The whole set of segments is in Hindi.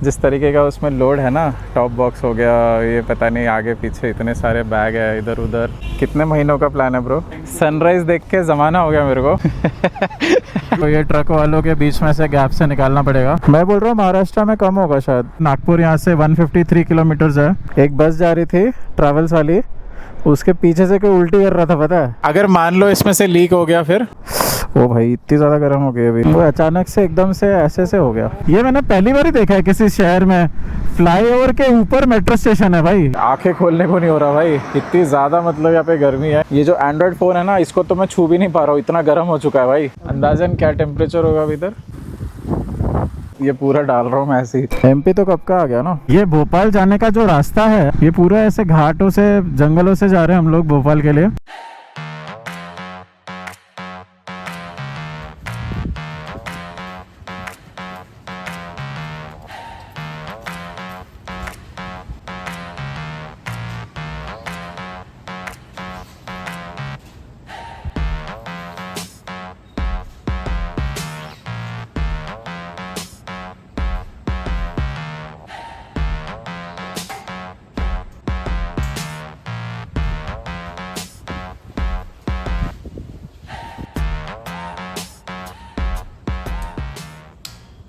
जिस तरीके का उसमें लोड है ना, टॉप बॉक्स हो गया, ये पता नहीं आगे पीछे इतने सारे बैग है इधर उधर। कितने महीनों का प्लान है ब्रो? सनराइज देख के ज़माना हो गया मेरे को। तो ये ट्रक वालों के बीच में से गैप से निकालना पड़ेगा। मैं बोल रहा हूँ महाराष्ट्र में कम होगा शायद। नागपुर यहाँ से 153 किलोमीटर्स है। एक बस जा रही थी ट्रैवल्स वाली, उसके पीछे से कोई उल्टी कर रहा था पता है। अगर मान लो इसमें से लीक हो गया फिर, ओ भाई इतनी ज़्यादा गर्म हो गई अभी। वो अचानक से एकदम से ऐसे हो गया। ये मैंने पहली बार ही देखा है किसी शहर में फ्लाईओवर के ऊपर मेट्रो स्टेशन है भाई। आंखें खोलने को नहीं हो रहा भाई, इतनी ज़्यादा मतलब यहाँ पे गर्मी है। ये जो एंड्रॉयड फ़ोन है ना, इसको तो मैं छू भी नहीं पा रहा हूँ, इतना गर्म हो चुका है भाई। अंदाजन क्या टेम्परेचर होगा अभी इधर? ये पूरा डाल रहा हूँ मैं ऐसे ही। एमपी तो कब का आ गया ना। ये भोपाल जाने का जो रास्ता है, ये पूरा ऐसे घाटों से जंगलों से जा रहे हैं हम लोग भोपाल के लिए।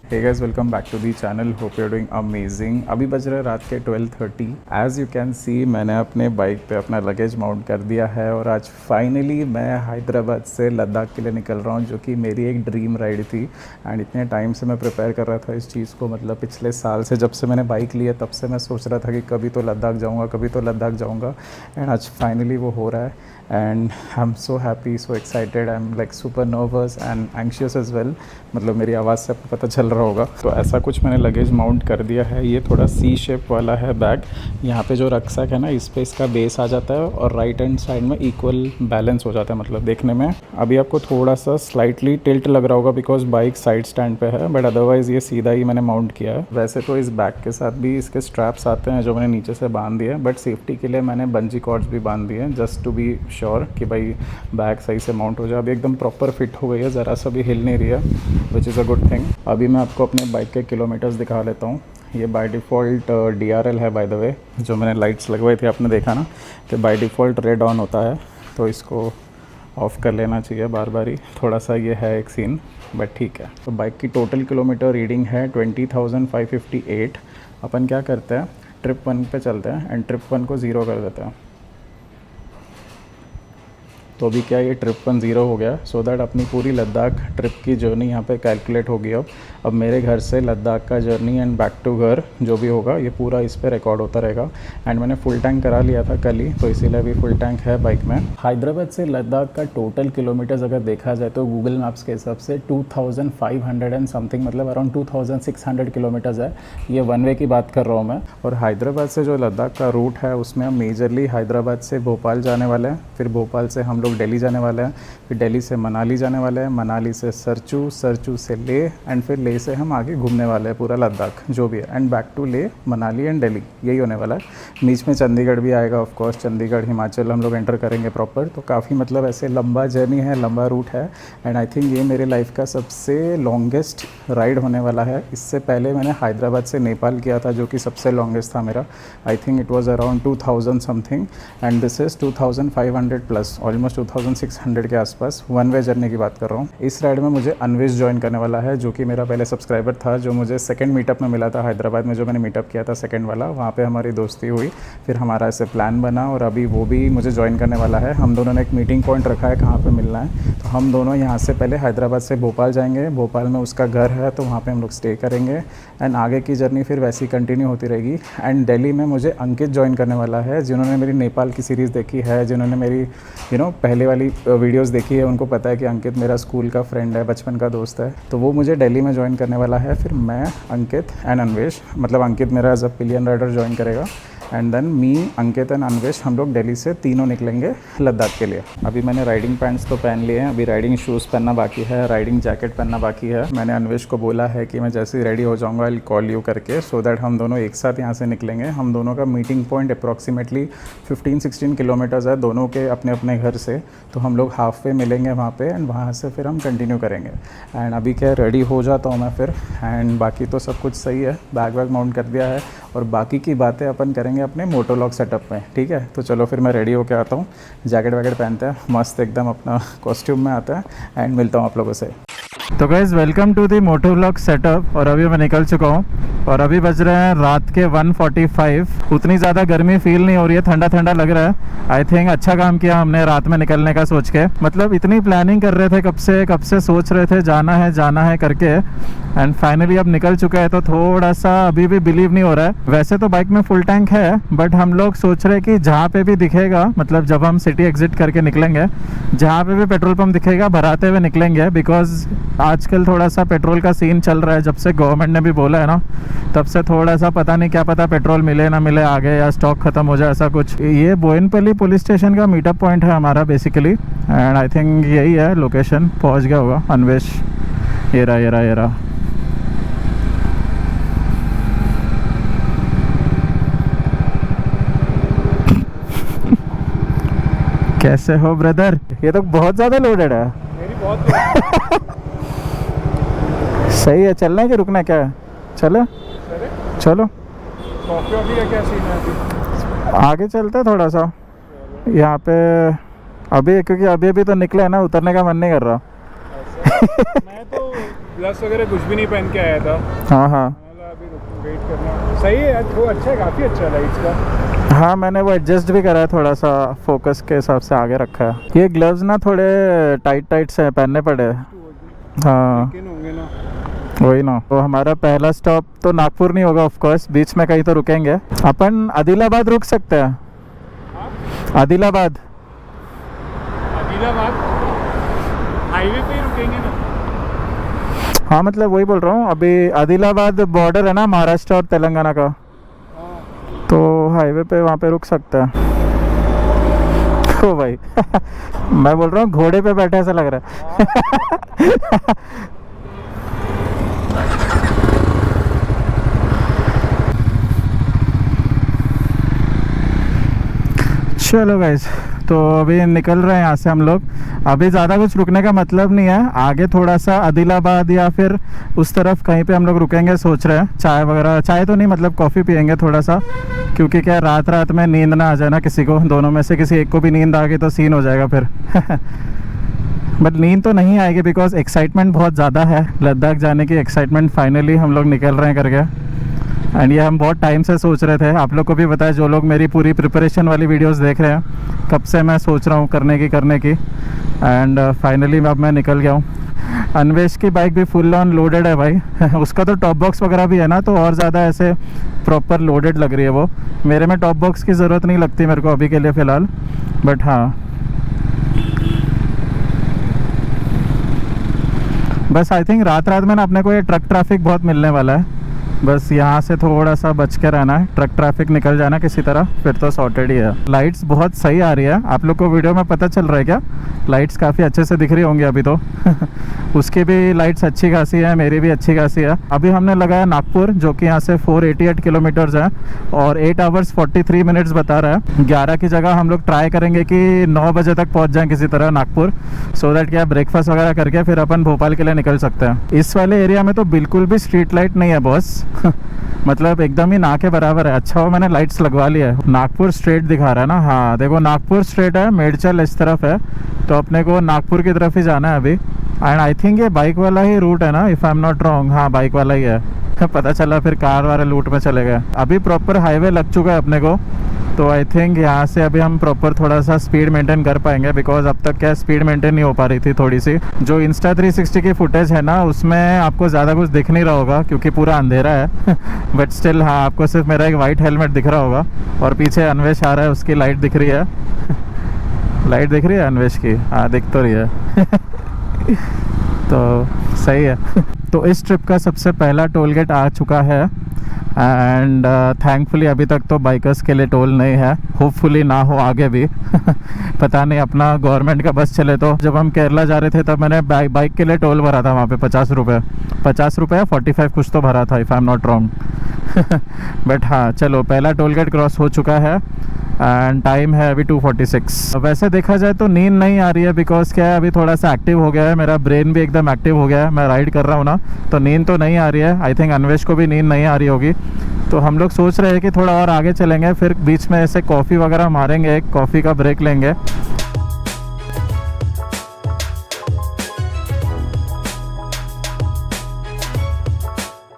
Hey guys, welcome back to the channel. Hope you are doing amazing. अभी बज रहे रात के 12:30। एज़ यू कैन सी मैंने अपने बाइक पे अपना लगेज माउंट कर दिया है और आज फाइनली मैं हैदराबाद से लद्दाख के लिए निकल रहा हूँ, जो कि मेरी एक ड्रीम राइड थी। एंड इतने टाइम से मैं प्रिपेयर कर रहा था इस चीज़ को, मतलब पिछले साल से जब से मैंने बाइक ली है तब से मैं सोच रहा था कि कभी तो लद्दाख जाऊँगा, कभी तो लद्दाख जाऊँगा। एंड आज फाइनली वो हो रहा है and I am so happy, so excited. I am like super nervous and anxious as well. मतलब मेरी आवाज़ से आपको पता चल रहा होगा। तो ऐसा कुछ मैंने लगेज माउंट कर दिया है। ये थोड़ा सी शेप वाला है बैग। यहाँ पे जो रक्सैक है ना, इस पे इसका बेस आ जाता है और राइट हैंड साइड में इक्वल बैलेंस हो जाता है, मतलब देखने में। अभी आपको थोड़ा सा स्लाइटली टिल्ट लग रहा होगा बिकॉज बाइक साइड स्टैंड पे है, बट अदरवाइज़ ये सीधा ही मैंने माउंट किया है। वैसे तो इस बैग के साथ भी इसके स्ट्रैप्स आते हैं जो मैंने नीचे से बांध दिए, बट सेफ्टी के लिए मैंने बंजी कॉर्ड्स भी बांध दिए जस्ट टू बी श्योर कि भाई बैग सही से माउंट हो जाए। अभी एकदम प्रॉपर फिट हो गई है, ज़रा सा भी हिल नहीं रही है, which is a good thing. अभी मैं आपको अपने बाइक के किलोमीटर्स दिखा लेता हूँ। ये बाय डिफ़ॉल्ट DRL है बाय द वे। जो मैंने लाइट्स लगवाई थी आपने देखा ना, कि बाय डिफ़ॉल्ट रेड ऑन होता है, तो इसको ऑफ़ कर लेना चाहिए बार बार ही। थोड़ा सा ये है एक सीन, बट ठीक है। तो बाइक की टोटल किलोमीटर रीडिंग है 20,558। अपन क्या करते हैं, ट्रिप 1 पे चलते हैं एंड ट्रिप 1 को 0 कर देते हैं। तो अभी क्या ये ट्रिप 1 0 हो गया, सो दैट अपनी पूरी लद्दाख ट्रिप की जर्नी यहाँ पे कैलकुलेट होगी। अब मेरे घर से लद्दाख का जर्नी एंड बैक टू घर जो भी होगा, ये पूरा इस पे रिकॉर्ड होता रहेगा। एंड मैंने फुल टैंक करा लिया था कल ही, तो इसीलिए अभी फुल टैंक है बाइक में। हैदराबाद से लद्दाख का टोटल किलोमीटर्स अगर देखा जाए तो गूगल मैप्स के हिसाब से 2500 एंड समथिंग, मतलब अराउंड 2600 किलोमीटर्स है। ये वन वे की बात कर रहा हूँ मैं। और हैदराबाद से जो लद्दाख का रूट है उसमें हम मेजरली हैदराबाद से भोपाल जाने वाले हैं, फिर भोपाल से हम लोग दिल्ली जाने वाले हैं, फिर दिल्ली से मनाली जाने वाले हैं, मनाली से सरचू, सरचू से ले, एंड फिर ले से हम आगे घूमने वाले हैं पूरा लद्दाख जो भी है, एंड बैक टू ले, मनाली एंड दिल्ली, यही होने वाला है। बीच में चंडीगढ़ भी आएगा ऑफ कोर्स, चंडीगढ़ हिमाचल हम लोग एंटर करेंगे प्रॉपर। तो काफ़ी मतलब ऐसे लंबा जर्नी है, लंबा रूट है। एंड आई थिंक ये मेरे लाइफ का सबसे लॉन्गेस्ट राइड होने वाला है। इससे पहले मैंने हैदराबाद से नेपाल किया था, जो कि सबसे लॉन्गेस्ट था मेरा। I think it was around 2000 something and this is 2500 plus, almost 2600 के आसपास। वन वे जर्नी की बात कर रहा हूँ। इस राइड में मुझे अनवेश ज्वाइन करने वाला है, जो कि मेरा पहले सब्सक्राइबर था, जो मुझे सेकंड मीटअप में मिला था हैदराबाद में। जो मैंने मीटअप किया था सेकंड वाला, वहाँ पे हमारी दोस्ती हुई, फिर हमारा ऐसे प्लान बना और अभी वो भी मुझे ज्वाइन करने वाला है। हम दोनों ने एक मीटिंग पॉइंट रखा है कहाँ पर मिलना है। तो हम दोनों यहाँ से पहले हैदराबाद से भोपाल जाएंगे, भोपाल में उसका घर है तो वहाँ पर हम लोग स्टे करेंगे एंड आगे की जर्नी फिर वैसी कंटिन्यू होती रहेगी। एंड दिल्ली में मुझे अंकित ज्वाइन करने वाला है, जिन्होंने मेरी नेपाल की सीरीज़ देखी है, जिन्होंने मेरी पहले वाली वीडियोस देखी है, उनको पता है कि अंकित मेरा स्कूल का फ्रेंड है, बचपन का दोस्त है। तो वो मुझे दिल्ली में ज्वाइन करने वाला है। फिर मैं, अंकित एंड अनवेश, मतलब अंकित मेरा as a pillion rider join करेगा and then me, Ankit and Anvesh हम लोग दिल्ली से तीनों निकलेंगे लद्दाख के लिए। अभी मैंने राइडिंग पैंट्स तो पहन लिए हैं, अभी राइडिंग शूज़ पहनना बाकी है, राइडिंग जैकेट पहनना बाकी है। मैंने अन्वेश को बोला है कि मैं जैसे ही रेडी हो जाऊँगा आई कॉल यू करके, सो दैट हम दोनों एक साथ यहाँ से निकलेंगे। हम दोनों का मीटिंग पॉइंट अप्रॉक्सीमेटली 15-16 किलोमीटर्स है दोनों के अपने अपने घर से, तो हम लोग हाफ वे मिलेंगे वहाँ पे एंड वहाँ से फिर हम कंटिन्यू करेंगे। एंड अभी क्या रेडी हो जाता हूँ मैं फिर, एंड बाकी तो सब कुछ सही है, बैग वैग माउंट कर दिया है और बाकी की बातें अपन करेंगे अपने मोटोलॉग सेटअप में, ठीक है। तो चलो फिर मैं रेडी होके आता हूँ, जैकेट वैकेट पहनते हैं, मस्त एकदम अपना कॉस्ट्यूम में आता है एंड मिलता हूँ आप लोगों से। तो guys welcome to the motovlog setup. और अभी मैं निकल चुका हूँ और अभी बज रहे हैं रात के 1:45। उतनी ज़्यादा गर्मी फील नहीं हो रही है, ठंडा ठंडा लग रहा है। आई थिंक अच्छा काम किया हमने रात में निकलने का सोच के, मतलब इतनी प्लानिंग कर रहे थे, कब से सोच रहे थे जाना है करके, एंड फाइनली अब निकल चुका है। तो थोड़ा सा अभी भी बिलीव नहीं हो रहा है। वैसे तो बाइक में फुल टैंक है, बट हम लोग सोच रहे कि जहाँ पे भी दिखेगा, मतलब जब हम सिटी एग्जिट करके निकलेंगे, जहाँ पे भी पेट्रोल पंप दिखेगा भराते हुए निकलेंगे, बिकॉज आजकल थोड़ा सा पेट्रोल का सीन चल रहा है। जब से गवर्नमेंट ने भी बोला है ना, तब से थोड़ा सा पता नहीं, क्या पता पेट्रोल मिले ना मिले आगे, या स्टॉक खत्म हो जाए, ऐसा कुछ। ये बोयनपल्ली पुलिस स्टेशन का मीटअप पॉइंट है हमारा बेसिकली, एंड आई थिंक यही है लोकेशन। पहुंच गया होगा अन्वेश, ये रहा। कैसे हो ब्रदर? ये तो बहुत ज़्यादा लोडेड है। मेरी बहुत सही है, चलना है कि रुकना है, क्या है? चलो कॉफी वॉफी का क्या सीन है अभी? आगे चलते हैं थोड़ा सा यहाँ पे अभी, क्योंकि अभी तो निकले है ना, उतरने का मन नहीं कर रहा। मैं तो ग्लव्स वगैरह कुछ भी नहीं पहन के आया था। हाँ अभी वेट करना सही है, वो अच्छा है, काफ़ी अच्छा है लाइट्स का। हाँ, मैंने वो एडजस्ट भी करा है थोड़ा सा, फोकस के हिसाब से आगे रखा है। ये ग्लव्स ना थोड़े टाइट से पहनने पड़े। हाँ होंगे ना, वही ना। तो हमारा पहला स्टॉप तो नागपुर नहीं होगा ऑफ कोर्स, बीच में कहीं तो रुकेंगे। अपन आदिलाबाद रुक सकते हैं। आदिलाबाद हाईवे पे रुकेंगे ना। हाँ, मतलब वही बोल रहा हूँ, अभी आदिलाबाद बॉर्डर है ना महाराष्ट्र और तेलंगाना का, तो हाईवे पे वहाँ पे रुक सकता है। ओ भाई मैं बोल रहा हूँ घोड़े पे बैठे ऐसा लग रहा है। चलो गाइस, तो अभी निकल रहे हैं यहाँ से हम लोग। अभी ज़्यादा कुछ रुकने का मतलब नहीं है, आगे थोड़ा सा आदिलाबाद या फिर उस तरफ कहीं पे हम लोग रुकेंगे सोच रहे हैं। चाय वगैरह, चाय तो नहीं मतलब कॉफ़ी पियेंगे थोड़ा सा, क्योंकि क्या रात में नींद ना आ जाए ना किसी को, दोनों में से किसी एक को भी नींद आ गई तो सीन हो जाएगा फिर। बट नींद तो नहीं आएगी, बिकॉज एक्साइटमेंट बहुत ज़्यादा है लद्दाख जाने की। एक्साइटमेंट फाइनली हम लोग निकल रहे हैं करके, एंड ये हम बहुत टाइम से सोच रहे थे। आप लोग को भी पता है, जो लोग मेरी पूरी प्रिपरेशन वाली वीडियोस देख रहे हैं, कब से मैं सोच रहा हूँ करने की, एंड फाइनली अब मैं निकल गया हूँ। अन्वेश की बाइक भी फुल ऑन लोडेड है भाई। उसका तो टॉप बॉक्स वगैरह भी है ना, तो और ज़्यादा ऐसे प्रॉपर लोडेड लग रही है वो। मेरे में टॉप बॉक्स की ज़रूरत नहीं लगती मेरे को अभी के लिए फ़िलहाल, बट हाँ बस आई थिंक रात में ना अपने को ये ट्रक ट्रैफिक बहुत मिलने वाला है। बस यहाँ से थोड़ा सा बच के रहना है, ट्रक ट्रैफिक निकल जाना किसी तरह, फिर तो सॉर्टेड ही है। लाइट्स बहुत सही आ रही है, आप लोग को वीडियो में पता चल रहा है क्या? लाइट्स काफ़ी अच्छे से दिख रही होंगी अभी तो। उसकी भी लाइट्स अच्छी खासी है, मेरी भी अच्छी खासी है। अभी हमने लगाया नागपुर, जो कि यहाँ से 488 किलोमीटर्स है और 8 आवर्स 43 मिनट्स बता रहा है। 11 की जगह हम लोग ट्राई करेंगे कि 9 बजे तक पहुँच जाएँ किसी तरह नागपुर, सो दैट क्या ब्रेकफास्ट वगैरह करके फिर अपन भोपाल के लिए निकल सकते हैं। इस वाले एरिया में तो बिल्कुल भी स्ट्रीट लाइट नहीं है बॉस। मतलब एकदम ही ना के बराबर है। अच्छा वो मैंने लाइट्स लगवा लिया है। नागपुर स्ट्रेट दिखा रहा है ना, हाँ देखो नागपुर स्ट्रेट है, मेडचल इस तरफ है, तो अपने को नागपुर की तरफ ही जाना है अभी। एंड आई थिंक ये बाइक वाला ही रूट है ना, if I am not wrong. हाँ बाइक वाला ही है। पता चला फिर कार वाले रूट में चले गए। अभी प्रॉपर हाईवे लग चुका है अपने को, तो आई थिंक यहाँ से अभी हम प्रॉपर थोड़ा सा स्पीड मेंटेन कर पाएंगे, बिकॉज अब तक क्या स्पीड मेंटेन नहीं हो पा रही थी थोड़ी सी। जो इंस्टा 360 की फुटेज है ना, उसमें आपको ज़्यादा कुछ दिख नहीं रहा होगा क्योंकि पूरा अंधेरा है। बट स्टिल हाँ, आपको सिर्फ मेरा एक वाइट हेलमेट दिख रहा होगा और पीछे अन्वेश आ रहा है, उसकी लाइट दिख रही है। लाइट दिख रही है अन्वेश की? हाँ दिख तो रही है। तो सही है। तो इस ट्रिप का सबसे पहला टोल गेट आ चुका है एंड थैंकफुली अभी तक तो बाइकर्स के लिए टोल नहीं है, होपफुली ना हो आगे भी पता नहीं, अपना गवर्नमेंट का बस चले तो। जब हम केरला जा रहे थे तब मैंने बाइक के लिए टोल भरा था वहाँ पे 50 रुपये, 50 रुपये 45 कुछ तो भरा था, if I am not wrong but हाँ चलो, पहला टोल गेट क्रॉस हो चुका है एंड टाइम है अभी 2:46। वैसे देखा जाए तो नींद नहीं आ रही है, बिकॉज क्या है, अभी थोड़ा सा एक्टिव हो गया है, मेरा ब्रेन भी एकदम एक्टिव हो गया है, मैं राइड कर रहा हूँ ना, तो नींद तो नहीं आ रही है। आई थिंक अन्वेश को भी नींद नहीं आ रही होगी, तो हम लोग सोच रहे हैं कि थोड़ा और आगे चलेंगे, फिर बीच में ऐसे कॉफ़ी वगैरह मारेंगे, एक कॉफ़ी का ब्रेक लेंगे।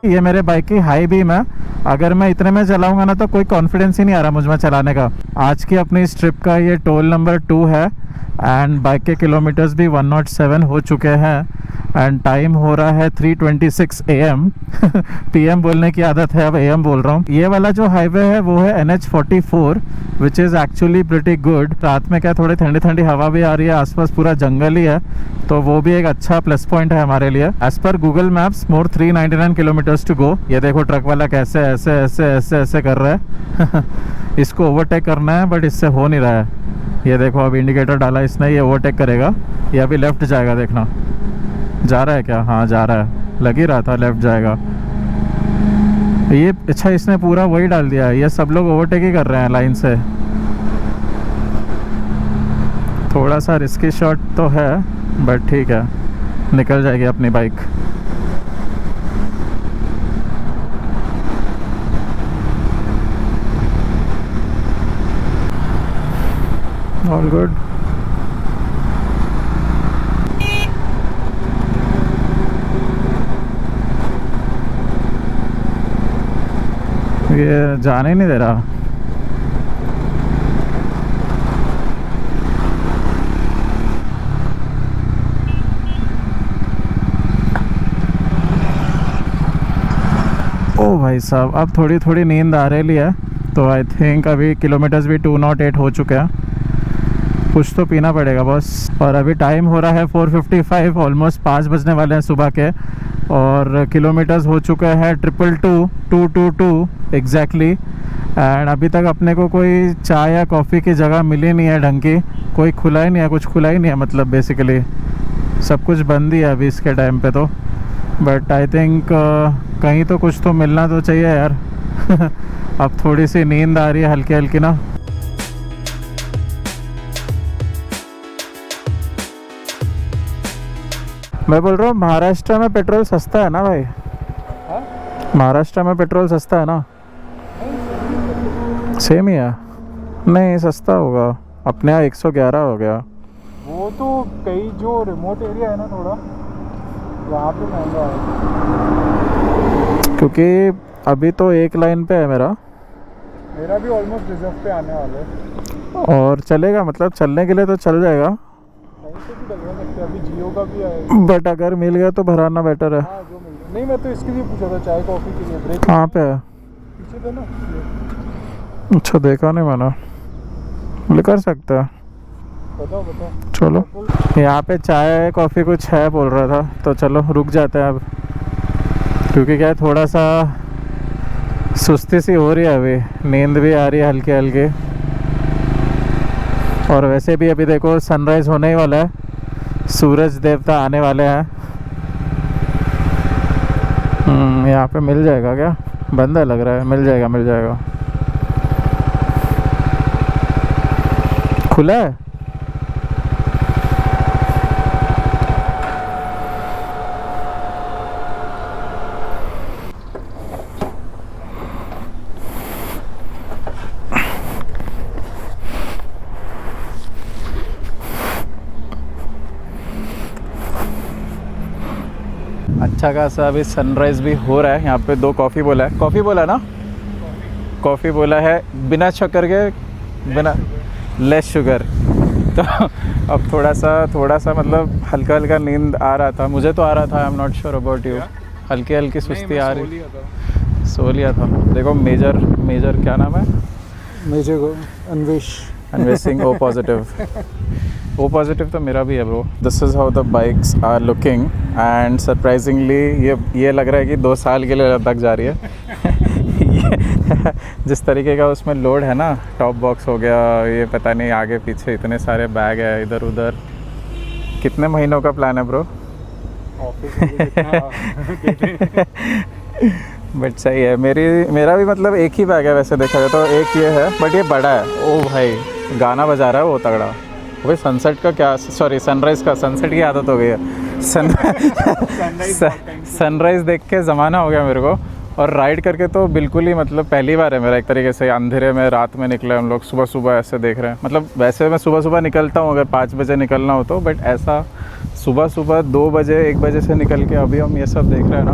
ये मेरे बाइक की हाई बीम है, अगर मैं इतने में चलाऊंगा ना तो कोई कॉन्फिडेंस ही नहीं आ रहा मुझ में चलाने का। आज की अपनी इस ट्रिप का ये टोल नंबर 2 है एंड बाइक के किलोमीटर्स भी 107 हो चुके हैं एंड टाइम हो रहा है 3:26 AM PM बोलने की आदत है, अब AM बोल रहा हूँ। ये वाला जो हाईवे है वो है NH44 which is actually pretty good. रात में क्या थोड़ी ठंडी ठंडी हवा भी आ रही है, आसपास पूरा जंगल ही है, तो वो भी एक अच्छा प्लस पॉइंट है हमारे लिए। As per Google Maps more 399 kilometres to go. ये देखो ट्रक वाला कैसे ऐसे ऐसे ऐसे ऐसे कर रहा है इसको ओवरटेक करना है बट इससे हो नहीं रहा है। ये देखो अब इंडिकेटर डाला इसने, ये ओवरटेक करेगा, ये अभी लेफ्ट जाएगा, देखना जा रहा है क्या, हाँ जा रहा है, लग ही रहा था लेफ्ट जाएगा ये। अच्छा इसने पूरा वही डाल दिया है, ये सब लोग ओवरटेक ही कर रहे हैं लाइन से। थोड़ा सा रिस्की शॉट तो है बट ठीक है, निकल जाएगी अपनी बाइक। All good. ये जाने ही नहीं दे रहा। ओ भाई साहब, अब थोड़ी थोड़ी नींद आ रही है, तो आई थिंक अभी किलोमीटर्स भी 208 हो चुके हैं, कुछ तो पीना पड़ेगा बस। और अभी टाइम हो रहा है 4:55, ऑलमोस्ट 5 बजने वाले हैं सुबह के, और किलोमीटर्स हो चुका है 222 एग्जैक्टली। एंड अभी तक अपने को कोई चाय या कॉफ़ी की जगह मिली नहीं है ढंग की, कोई खुला ही नहीं है, कुछ खुला ही नहीं है, मतलब बेसिकली सब कुछ बंद ही है अभी इसके टाइम पे तो। बट आई थिंक कहीं तो कुछ तो मिलना तो चाहिए यार अब थोड़ी सी नींद आ रही है हल्की हल्की ना। मैं बोल रहा हूँ महाराष्ट्र में पेट्रोल सस्ता है ना भाई? महाराष्ट्र में पेट्रोल सस्ता है ना? सेम ही है? नहीं सस्ता होगा, अपने यहाँ 111 हो गया। वो तो कई जो रिमोट एरिया है ना थोड़ा, वहाँ पे महंगा है, क्योंकि अभी तो एक लाइन पे है मेरा भी ऑलमोस्ट रिजर्व पे आने वाला है, और चलेगा, मतलब चलने के लिए तो चल जाएगा, कहीं से भी डलवा सकते हैं। अभी जियो का भी आएगा, बट अगर मिल गया तो भराना बेटर है। हाँ जो मिल गया। नहीं मैं तो इसके लिए पूछा था, चाय कॉफ़ी के लिए। ब्रेक कहाँ पे है? पीछे था ना। अच्छा देखा नहीं मैंने, कर सकता है, बताओ बताओ। चलो यहाँ पे चाय कॉफ़ी कुछ है बोल रहा था, तो चलो रुक जाते हैं अब, क्योंकि क्या है थोड़ा सा सुस्ती सी हो रही है, अभी नींद भी आ रही है हल्की हल्की, और वैसे भी अभी देखो सनराइज़ होने ही वाला है, सूरज देवता आने वाले हैं। यहाँ पे मिल जाएगा क्या? बंद है लग रहा है, मिल जाएगा मिल जाएगा। खुला है? अच्छा खासा अभी सनराइज़ भी हो रहा है। यहाँ पे 2 कॉफ़ी बोला है, कॉफ़ी बोला ना, कॉफ़ी बोला है बिना शक्कर के, बिना लेस शुगर। तो अब थोड़ा सा मतलब हल्का हल्का नींद आ रहा था, मुझे तो आ रहा था, I am not sure about you. हल्की हल्की सुस्ती आ रही, सो लिया था। देखो मेजर क्या नाम है? Major Anvesh Singh O positive. O positive तो मेरा भी है bro. This is how the bikes are looking and surprisingly ये लग रहा है कि 2 साल के लिए लद्दाख जा रही है जिस तरीके का उसमें लोड है ना, टॉप बॉक्स हो गया, ये पता नहीं आगे पीछे इतने सारे बैग है इधर उधर। कितने महीनों का प्लान है ब्रो? ऑफिस में जितना बट सही है। मेरा भी मतलब एक ही बैग है वैसे देखा जाए तो, एक ये है बट ये बड़ा है। ओ भाई गाना बजा रहा है वो तगड़ा। भाई सनसेट का क्या, सॉरी सनराइज़ का, सनसेट की आदत हो गई है। सनराइज़ देख के ज़माना हो गया मेरे को। और राइड करके तो बिल्कुल ही मतलब पहली बार है मेरा एक तरीके से। अंधेरे में रात में निकले हम लोग, सुबह सुबह ऐसे देख रहे हैं। मतलब वैसे मैं सुबह सुबह निकलता हूँ अगर 5 बजे निकलना हो तो, बट ऐसा सुबह सुबह 2 बजे 1 बजे से निकल के अभी हम ये सब देख रहे हैं ना,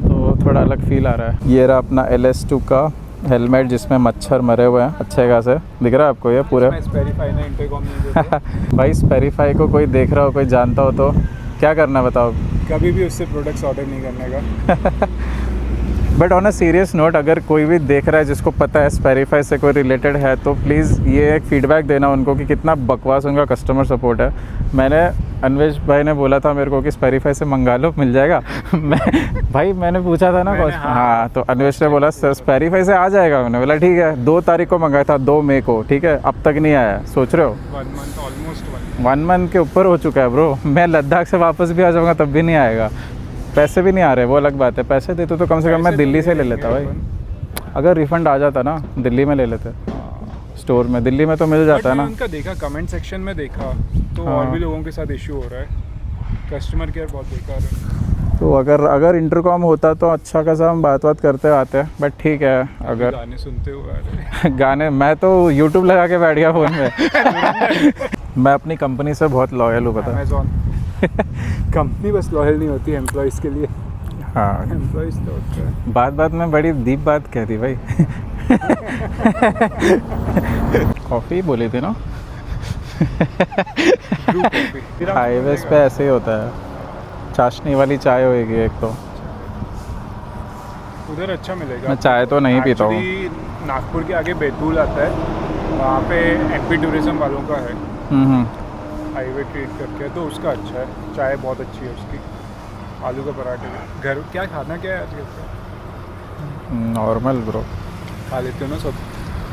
तो थोड़ा अलग फील आ रहा है। ये रहा अपना LS2 का हेलमेट जिसमें मच्छर मरे हुए हैं अच्छे खासे। दिख रहा है आपको ये पूरे? स्पेरिफाई ने इंटरकॉम नहीं देते। भाई स्पेरिफाई को कोई देख रहा हो, कोई जानता हो तो क्या करना है बताओ? कभी भी उससे प्रोडक्ट्स ऑर्डर नहीं करने का। But on a serious note, अगर कोई भी देख रहा है जिसको पता है स्पेरिफाई से कोई रिलेटेड है तो प्लीज़ ये एक फ़ीडबैक देना उनको कि कितना बकवास उनका कस्टमर सपोर्ट है। मैंने अन्वेश भाई ने बोला था मेरे को कि स्पेरिफाई से मंगा लो, मिल जाएगा। मैंने पूछा था ना हाँ, तो अन्वेश ने बोला सर स्पेरिफाई से आ जाएगा। मैंने बोला ठीक है। 2 तारीख को मंगाया था, 2 मई को, ठीक है, अब तक नहीं आया। सोच रहे हो 1 मंथ, ऑलमोस्ट 1 मंथ के ऊपर हो चुका है ब्रो। मैं लद्दाख से वापस भी आ जाऊँगा तब भी नहीं आएगा। पैसे भी नहीं आ रहे, वो अलग बात है। पैसे देते तो कम से कम मैं दिल्ली से ले लेता भाई। अगर रिफ़ंड आ जाता ना, दिल्ली में ले लेते स्टोर में। दिल्ली में तो मिल जाता है ना। उनका देखा कमेंट सेक्शन में देखा तो हाँ। और भी लोगों के साथ इशू हो रहा है। कस्टमर केयर बहुत बेकार है। तो अगर इंटरकॉम होता तो अच्छा खासा हम बात करते आते, बट ठीक है। अगर गाने सुनते हुए आ रहे गाने, मैं तो यूट्यूब लगा के बैठ गया फ़ोन में। मैं अपनी कंपनी से बहुत लॉयल हूँ पता है। अमेज़ॉन कंपनी बस लॉयल नहीं होती एम्प्लॉइज़ के लिए। हाँ, एम्प्लॉइज़ तो होता है। बात में बड़ी डीप बात कह दी भाई। कॉफ़ी बोली थी ना। हाईवेज पे ऐसे ही होता है। चाशनी वाली चाय होएगी एक तो। उधर अच्छा मिलेगा। मैं चाय तो नहीं पीता हूँ। Actually, नागपुर के आगे बैतूल आता है, वहाँ पे MP टूरिज्म वालों का है हाईवे ट्रीट करके, तो उसका अच्छा है। चाय बहुत अच्छी है उसकी। आलू का पराठे घर क्या खाना क्या है आज? नॉर्मल ब्रो खा लेते हो ना सब।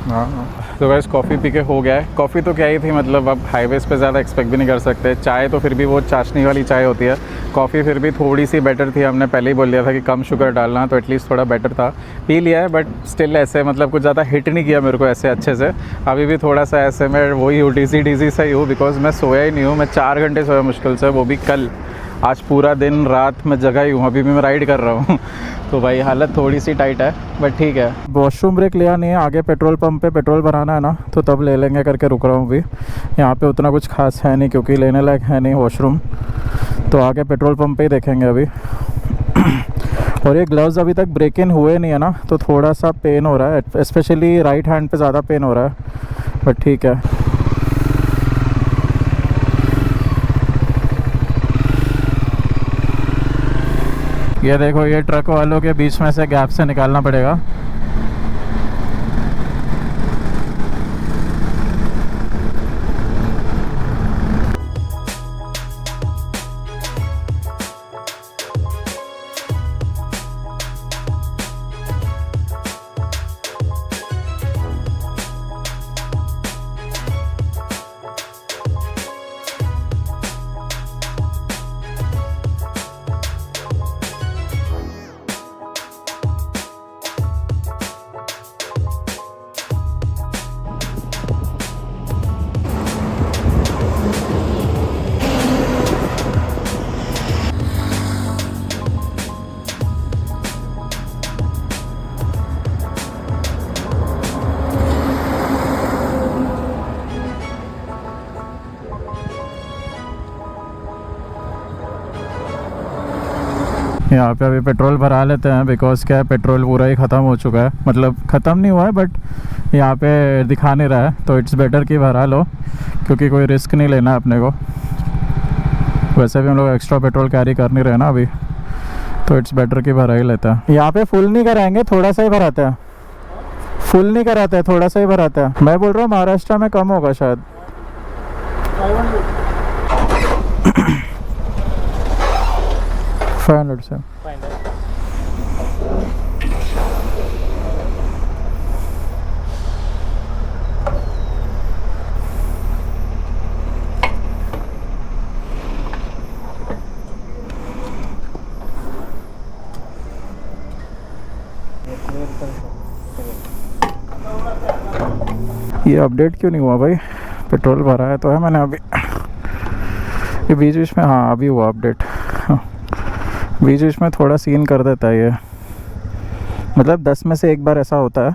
हाँ। तो वैसे कॉफ़ी पी के हो गया है। कॉफ़ी तो क्या ही थी, मतलब अब हाईवेज़ पे ज़्यादा एक्सपेक्ट भी नहीं कर सकते। चाय तो फिर भी वो चाशनी वाली चाय होती है। कॉफ़ी फिर भी थोड़ी सी बेटर थी। हमने पहले ही बोल दिया था कि कम शुगर डालना, तो एटलीस्ट थोड़ा बेटर था। पी लिया है बट स्टिल ऐसे मतलब कुछ ज़्यादा हिट नहीं किया मेरे को ऐसे अच्छे से। अभी भी थोड़ा सा ऐसे मैं वही हूँ, डिज़ी सा ही हूँ, बिकॉज मैं सोया ही नहीं हूँ। मैं 4 घंटे सोया मुश्किल से, वो भी कल। आज पूरा दिन रात में जगह ही हूँ, अभी भी मैं राइड कर रहा हूँ। तो भाई हालत थोड़ी सी टाइट है बट ठीक है। वॉशरूम ब्रेक लिया नहीं है, आगे पेट्रोल पंप पे पेट्रोल भराना है ना, तो तब ले लेंगे करके रुक रहा हूँ अभी। यहाँ पे उतना कुछ खास है नहीं क्योंकि लेने लायक है नहीं वॉशरूम, तो आगे पेट्रोल पंप पे ही देखेंगे अभी। और ये ग्लव्स अभी तक ब्रेक इन हुए नहीं है ना, तो थोड़ा सा पेन हो रहा है, स्पेशली राइट हैंड पे ज़्यादा पेन हो रहा है, बट ठीक है। ये देखो, ये ट्रक वालों के बीच में से गैप से निकालना पड़ेगा। यहाँ पे अभी पेट्रोल भरा लेते हैं, बिकॉज क्या है पेट्रोल पूरा ही ख़त्म हो चुका है। मतलब ख़त्म नहीं हुआ है बट यहाँ पे दिखा नहीं रहा है, तो इट्स बेटर कि भरा लो क्योंकि कोई रिस्क नहीं लेना है अपने को। वैसे भी हम लोग एक्स्ट्रा पेट्रोल कैरी कर नहीं रहे ना अभी, तो इट्स बेटर कि भरा ही लेता है। यहाँ पे फुल नहीं कराएंगे, थोड़ा सा ही भराते हैं। फुल नहीं कराते हैं, थोड़ा सा ही भराते हैं। मैं बोल रहा हूँ महाराष्ट्र में कम होगा शायद। 500 से ये अपडेट क्यों नहीं हुआ भाई? पेट्रोल भरा है तो है मैंने अभी, ये बीच बीच में, हाँ अभी हुआ अपडेट। बीच बीच में थोड़ा सीन कर देता है ये, मतलब 10 में से एक बार ऐसा होता है।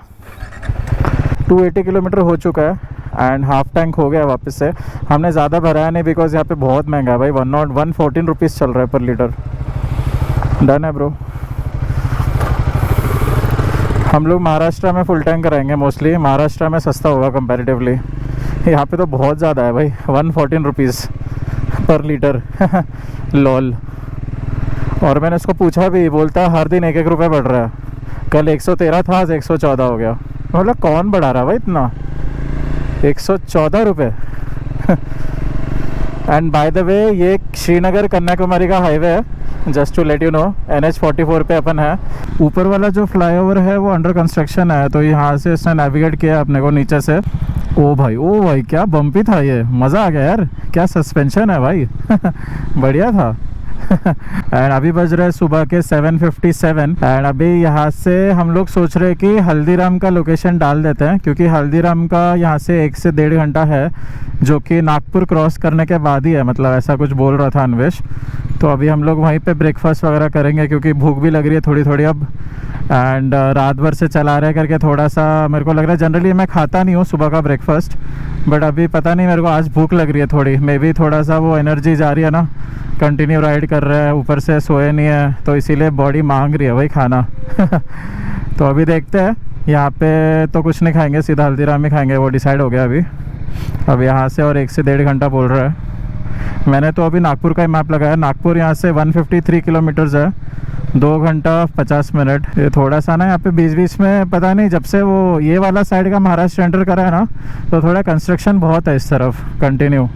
280 किलोमीटर हो चुका है एंड हाफ टैंक हो गया वापस से। हमने ज़्यादा भराया नहीं बिकॉज यहाँ पे बहुत महंगा है भाई, 114 रुपीज़ चल रहा है पर लीटर। डन है ब्रो। हम लोग महाराष्ट्र में फुल टैंक कराएंगे मोस्टली, महाराष्ट्र में सस्ता होगा कंपैरेटिवली। यहाँ पे तो बहुत ज़्यादा है भाई, 114 रुपीज़ पर लीटर। लॉल। और मैंने उसको पूछा भी, बोलता हर दिन 1-1 रुपये बढ़ रहा है। कल 113 था, आज 114 हो गया। मतलब कौन बढ़ा रहा है भाई इतना, 114 रुपये। एंड बाय द वे ये श्रीनगर कन्याकुमारी का हाईवे है, just to let you know. NH44 पे अपन है। ऊपर वाला जो फ्लाईओवर है वो अंडर कंस्ट्रक्शन है, तो यहाँ से इसने नेविगेट किया अपने को नीचे से। ओ भाई क्या बम्पी था ये, मज़ा आ गया यार, क्या सस्पेंशन है भाई। बढ़िया था। एंड अभी बज रहे हैं सुबह के 7:57 एंड अभी यहाँ से हम लोग सोच रहे हैं कि हल्दीराम का लोकेशन डाल देते हैं, क्योंकि हल्दीराम का यहाँ से 1 से 1.5 घंटा है, जो कि नागपुर क्रॉस करने के बाद ही है, मतलब ऐसा कुछ बोल रहा था अन्वेश। तो अभी हम लोग वहीं पे ब्रेकफास्ट वगैरह करेंगे, क्योंकि भूख भी लग रही है थोड़ी थोड़ी अब। एंड रात भर से चला रहे करके थोड़ा सा मेरे को लग रहा है, जनरली मैं खाता नहीं हूँ सुबह का ब्रेकफास्ट, बट अभी पता नहीं मेरे को आज भूख लग रही है थोड़ी। मे बी थोड़ा सा वो एनर्जी जा रही है ना, कंटिन्यू राइड कर रहे हैं, ऊपर से सोए नहीं है, तो इसीलिए बॉडी मांग रही है भाई खाना। तो अभी देखते हैं, यहाँ पे तो कुछ नहीं खाएंगे, सीधा हल्दीराम ही खाएंगे, वो डिसाइड हो गया अभी। अब यहाँ से और 1 से 1.5 घंटा बोल रहा है। मैंने तो अभी नागपुर का ही मैप लगाया, नागपुर यहाँ से 153 किलोमीटर्स है, 2 घंटा 50 मिनट। ये थोड़ा सा ना यहाँ पे बीच बीच में पता नहीं, जब से वो ये वाला साइड का महाराष्ट्र एंटर करा है ना, तो थोड़ा कंस्ट्रक्शन बहुत है इस तरफ कंटिन्यू,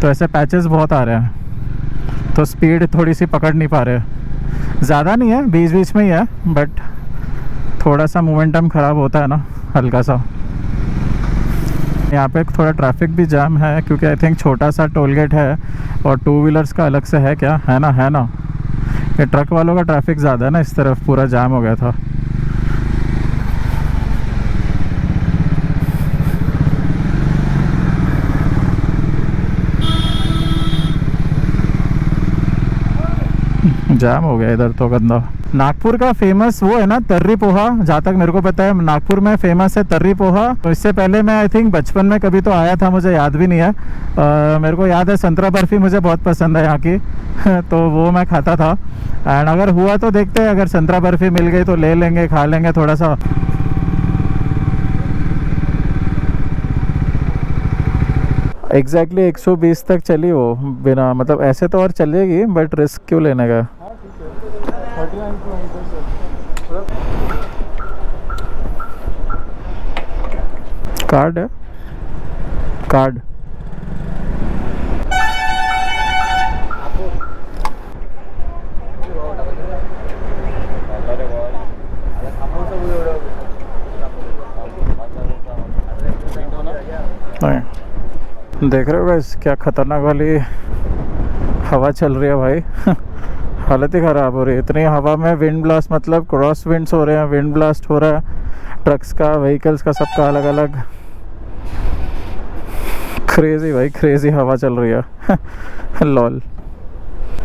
तो ऐसे पैचेस बहुत आ रहे हैं, तो स्पीड थोड़ी सी पकड़ नहीं पा रहे। ज़्यादा नहीं है, बीच बीच में ही है, बट थोड़ा सा मोमेंटम ख़राब होता है ना हल्का सा। यहाँ पे थोड़ा ट्रैफिक भी जाम है, क्योंकि आई थिंक छोटा सा टोल गेट है, और 2 व्हीलर्स का अलग से है क्या, है ना। ये ट्रक वालों का ट्रैफिक ज़्यादा है ना, इस तरफ पूरा जाम हो गया था। जाम हो गया इधर तो गंदा। नागपुर का फेमस वो है ना तर्री पोहा, जहाँ तक मेरे को पता है नागपुर में फेमस है तर्री पोहा। तो इससे पहले मैं आई थिंक बचपन में कभी तो आया था, मुझे याद भी नहीं है। मेरे को याद है संतरा बर्फ़ी मुझे बहुत पसंद है यहाँ की। तो वो मैं खाता था। एंड अगर हुआ तो देखते हैं, अगर संतरा बर्फ़ी मिल गई तो ले लेंगे, खा लेंगे थोड़ा सा। एग्जैक्टली 120 तक चली वो बिना, मतलब ऐसे तो और चलेगी, बट रिस्क क्यों लेने का। कार्ड है, कार्ड। देख रहे हो गाइस क्या खतरनाक वाली हवा चल रही है भाई। हालत ही ख़राब हो रही है इतनी हवा में। विंड ब्लास्ट, मतलब क्रॉस विंड्स हो रहे हैं, विंड ब्लास्ट हो रहा है ट्रक्स का, व्हीकल्स का, सबका अलग अलग। क्रेज़ी भाई, क्रेज़ी हवा चल रही है। लॉल।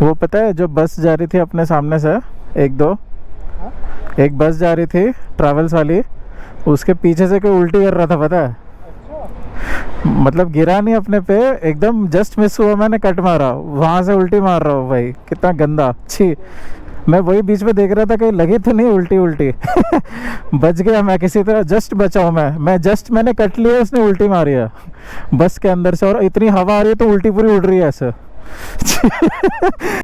वो पता है जो बस जा रही थी अपने सामने से, एक बस जा रही थी ट्रैवल्स वाली, उसके पीछे से कोई उल्टी कर रहा था पता है। मतलब गिरा नहीं अपने पे, एकदम जस्ट मिस हुआ, मैंने कट मारा, वहाँ से उल्टी मार रहा हूँ भाई, कितना गंदा। छी, मैं वही बीच में देख रहा था कहीं लगी तो नहीं उल्टी। बच गया मैं किसी तरह, जस्ट बचा हूँ मैंने कट लिया, उसने उल्टी मारी है बस के अंदर से। और इतनी हवा आ रही है तो उल्टी पूरी उड़ रही है ऐसे।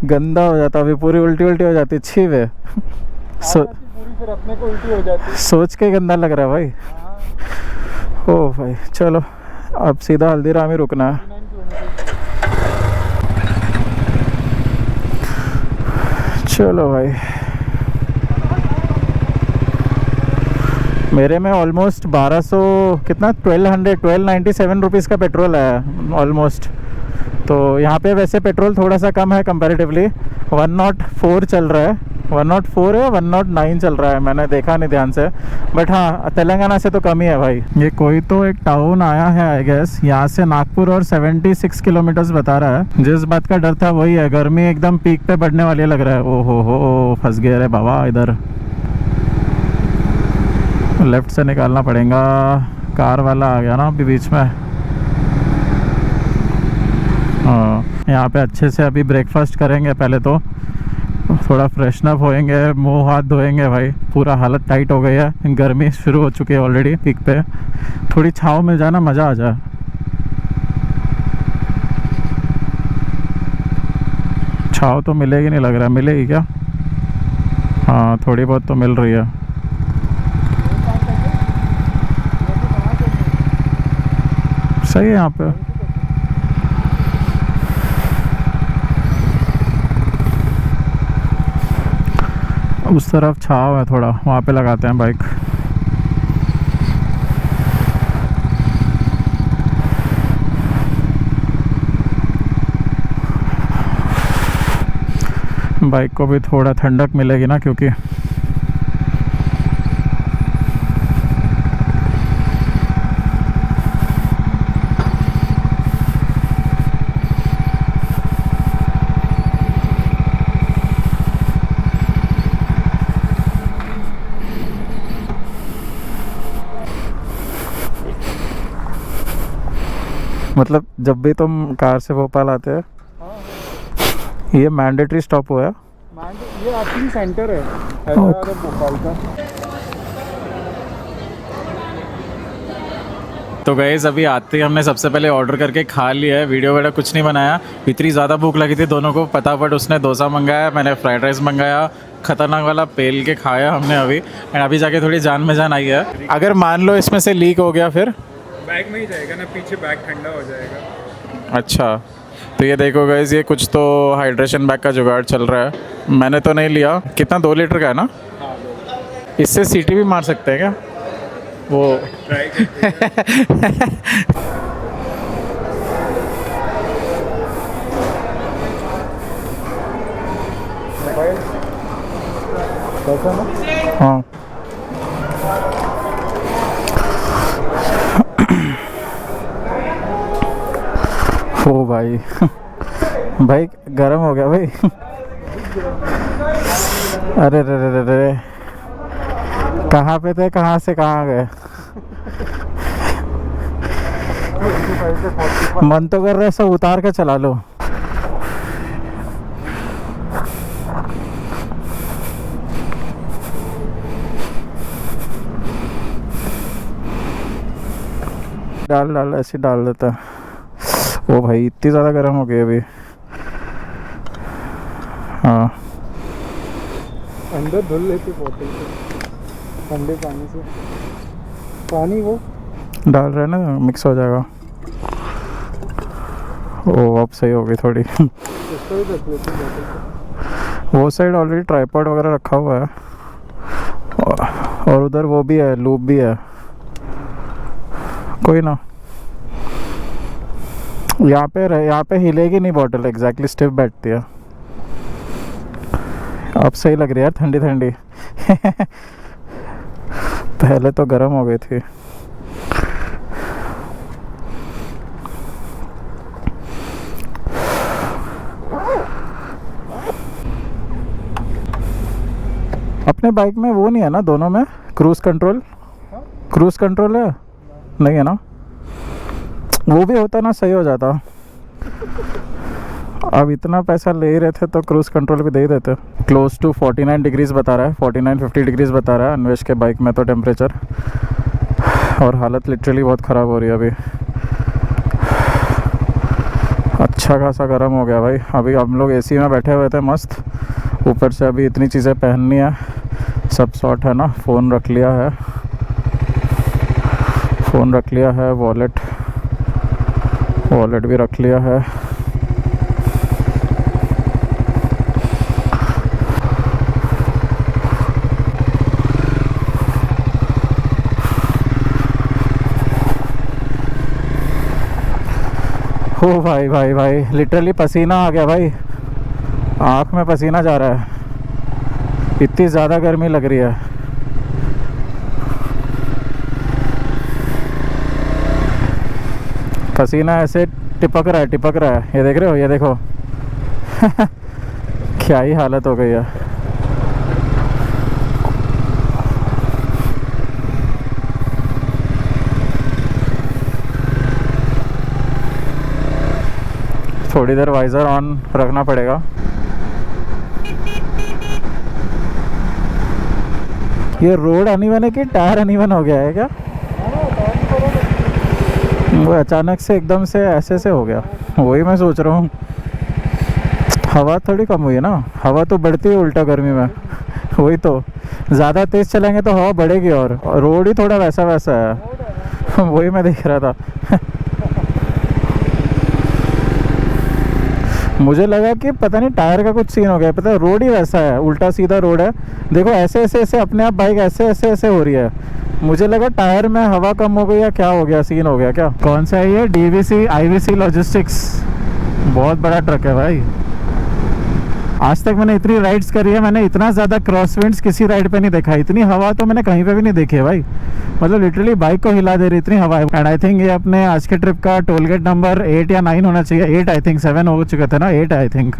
गंदा हो जाता, अभी पूरी उल्टी हो जाती। छी वे, फिर अपने को उल्टी हो जाती है, सोच के गंदा लग रहा है भाई। ओ भाई चलो, अब सीधा हल्दीराम ही रुकना है। चलो भाई, मेरे में ऑलमोस्ट 1200 कितना 1297 रुपीज़ का पेट्रोल है ऑलमोस्ट। तो यहाँ पे वैसे पेट्रोल थोड़ा सा कम है कंपैरेटिवली, 104 चल रहा है। 104 है, 109 चल रहा है, मैंने देखा नहीं ध्यान से, बट हाँ तेलंगाना से तो कम ही है भाई। ये कोई तो एक टाउन आया है आई गेस, यहाँ से नागपुर और 76 किलोमीटर्स बता रहा है। जिस बात का डर था वही है, गर्मी एकदम पीक पे बढ़ने वाली लग रहा है। ओ हो फंस गए रे बाबा, इधर लेफ्ट से निकालना पड़ेगा। कार वाला आ गया ना अभी बीच में। हाँ यहाँ पे अच्छे से अभी ब्रेकफास्ट करेंगे, पहले तो थोड़ा फ्रेशन अप होएंगे, मुंह हाथ धोएंगे भाई, पूरा हालत टाइट हो गई है, गर्मी शुरू हो चुकी है ऑलरेडी पीक पे। थोड़ी छाँव मिल जाए ना, मज़ा आ जाए। छाँव तो मिलेगी नहीं लग रहा, मिलेगी क्या? हाँ थोड़ी बहुत तो मिल रही है। सही है यहाँ पे। उस तरफ छाँव है थोड़ा, वहाँ पे लगाते हैं बाइक। बाइक को भी थोड़ा ठंडक मिलेगी ना, क्योंकि मतलब जब भी तुम कार से भोपाल आते हैं ये मैंडेटरी स्टॉप हुआ है? ये एक्चुअली सेंटर है हैदराबाद और भोपाल का। तो गाइस अभी आते ही हमने सबसे पहले ऑर्डर करके खा लिया है, वीडियो वगैरह कुछ नहीं बनाया, इतनी ज़्यादा भूख लगी थी दोनों को। फटाफट उसने डोसा मंगाया, मैंने फ्राइड राइस मंगाया, खतरनाक वाला पेल के खाया हमने अभी। एंड अभी जाके थोड़ी जान में जान आई है। अगर मान लो इसमें से लीक हो गया फिर बैग में ही जाएगा ना, पीछे बैग ठंडा हो जाएगा। अच्छा तो ये देखो गाइस, ये कुछ तो हाइड्रेशन बैग का जुगाड़ चल रहा है, मैंने तो नहीं लिया। कितना 2 लीटर का है ना? इससे सीटी भी मार सकते हैं क्या वो? ट्राई करते हाँ ओ भाई भाई गरम हो गया भाई। अरे रे रे रे रे, कहाँ पे थे, कहाँ से कहाँ गए? मन तो कर रहा है सब उतार के चला लो। डाल डाल ऐसे डाल देता। ओ भाई इतनी ज़्यादा गर्म हो गई अभी। हाँ अंदर धुल लेते बोतल से ठंडे पानी से, पानी वो डाल रहे हैं ना, मिक्स हो जाएगा। ओ अब सही हो गई थोड़ी। इसको भी रख लेते बोतल से। वो साइड ऑलरेडी ट्राइपॉड वगैरह रखा हुआ है, और उधर वो भी है, लूप भी है, कोई ना। यहाँ पे हिलेगी नहीं बॉटल, एग्जैक्टली स्टिफ बैठती है। अब सही लग रही है यार, ठंडी ठंडी। पहले तो गर्म हो गई थी। अपने बाइक में वो नहीं है ना, दोनों में क्रूज कंट्रोल? क्रूज कंट्रोल है नहीं है ना? वो भी होता ना सही हो जाता। अब इतना पैसा ले ही रहे थे तो क्रूज कंट्रोल भी दे ही देते। क्लोज टू 49 डिग्रीज बता रहा है, 49-50 डिग्रीज बता रहा है अन्वेश के बाइक में तो टेम्परेचर, और हालत लिटरली बहुत ख़राब हो रही है अभी। अच्छा खासा गर्म हो गया भाई। अभी हम लोग एसी में बैठे हुए थे मस्त, ऊपर से अभी इतनी चीज़ें पहननी है, सब शॉर्ट है ना। फ़ोन रख लिया है, फ़ोन रख लिया है, वॉलेट भी रख लिया है। हो भाई भाई भाई लिटरली पसीना आ गया भाई, आँख में पसीना जा रहा है। इतनी ज़्यादा गर्मी लग रही है। पसीना ऐसे टिपक रहा है, ये देख रहे हो, ये देखो। क्या ही हालत हो गई है। थोड़ी देर वाइज़र ऑन रखना पड़ेगा। ये रोड अनइवन है कि टायर अनइवन हो गया है क्या? वो अचानक से एकदम से ऐसे से हो गया, वही मैं सोच रहा हूँ। हवा थोड़ी कम हुई है ना, हवा तो बढ़ती है उल्टा गर्मी में। वही तो, ज़्यादा तेज़ चलेंगे तो हवा बढ़ेगी, और रोड ही थोड़ा वैसा वैसा है। वही मैं देख रहा था। मुझे लगा कि पता नहीं टायर का कुछ सीन हो गया, पता है रोड ही वैसा है, उल्टा सीधा रोड है। देखो ऐसे ऐसे ऐसे अपने आप बाइक ऐसे ऐसे ऐसे हो रही है। मुझे लगा टायर में हवा कम हो गई या क्या हो गया, सीन हो गया क्या। कौन सा है ये? DVC IVC लॉजिस्टिक्स, बहुत बड़ा ट्रक है भाई। आज तक मैंने इतनी राइड्स करी है, मैंने इतना ज़्यादा क्रॉसविंड्स किसी राइड पे नहीं देखा। इतनी हवा तो मैंने कहीं पे भी नहीं देखी है भाई। मतलब लिटरली बाइक को हिला दे रही इतनी हवा है। एंड आई थिंक ये अपने आज के ट्रिप का टोल गेट नंबर 8 या 9 होना चाहिए। 8 आई थिंक, 7 हो चुके थे ना, 8 आई थिंक।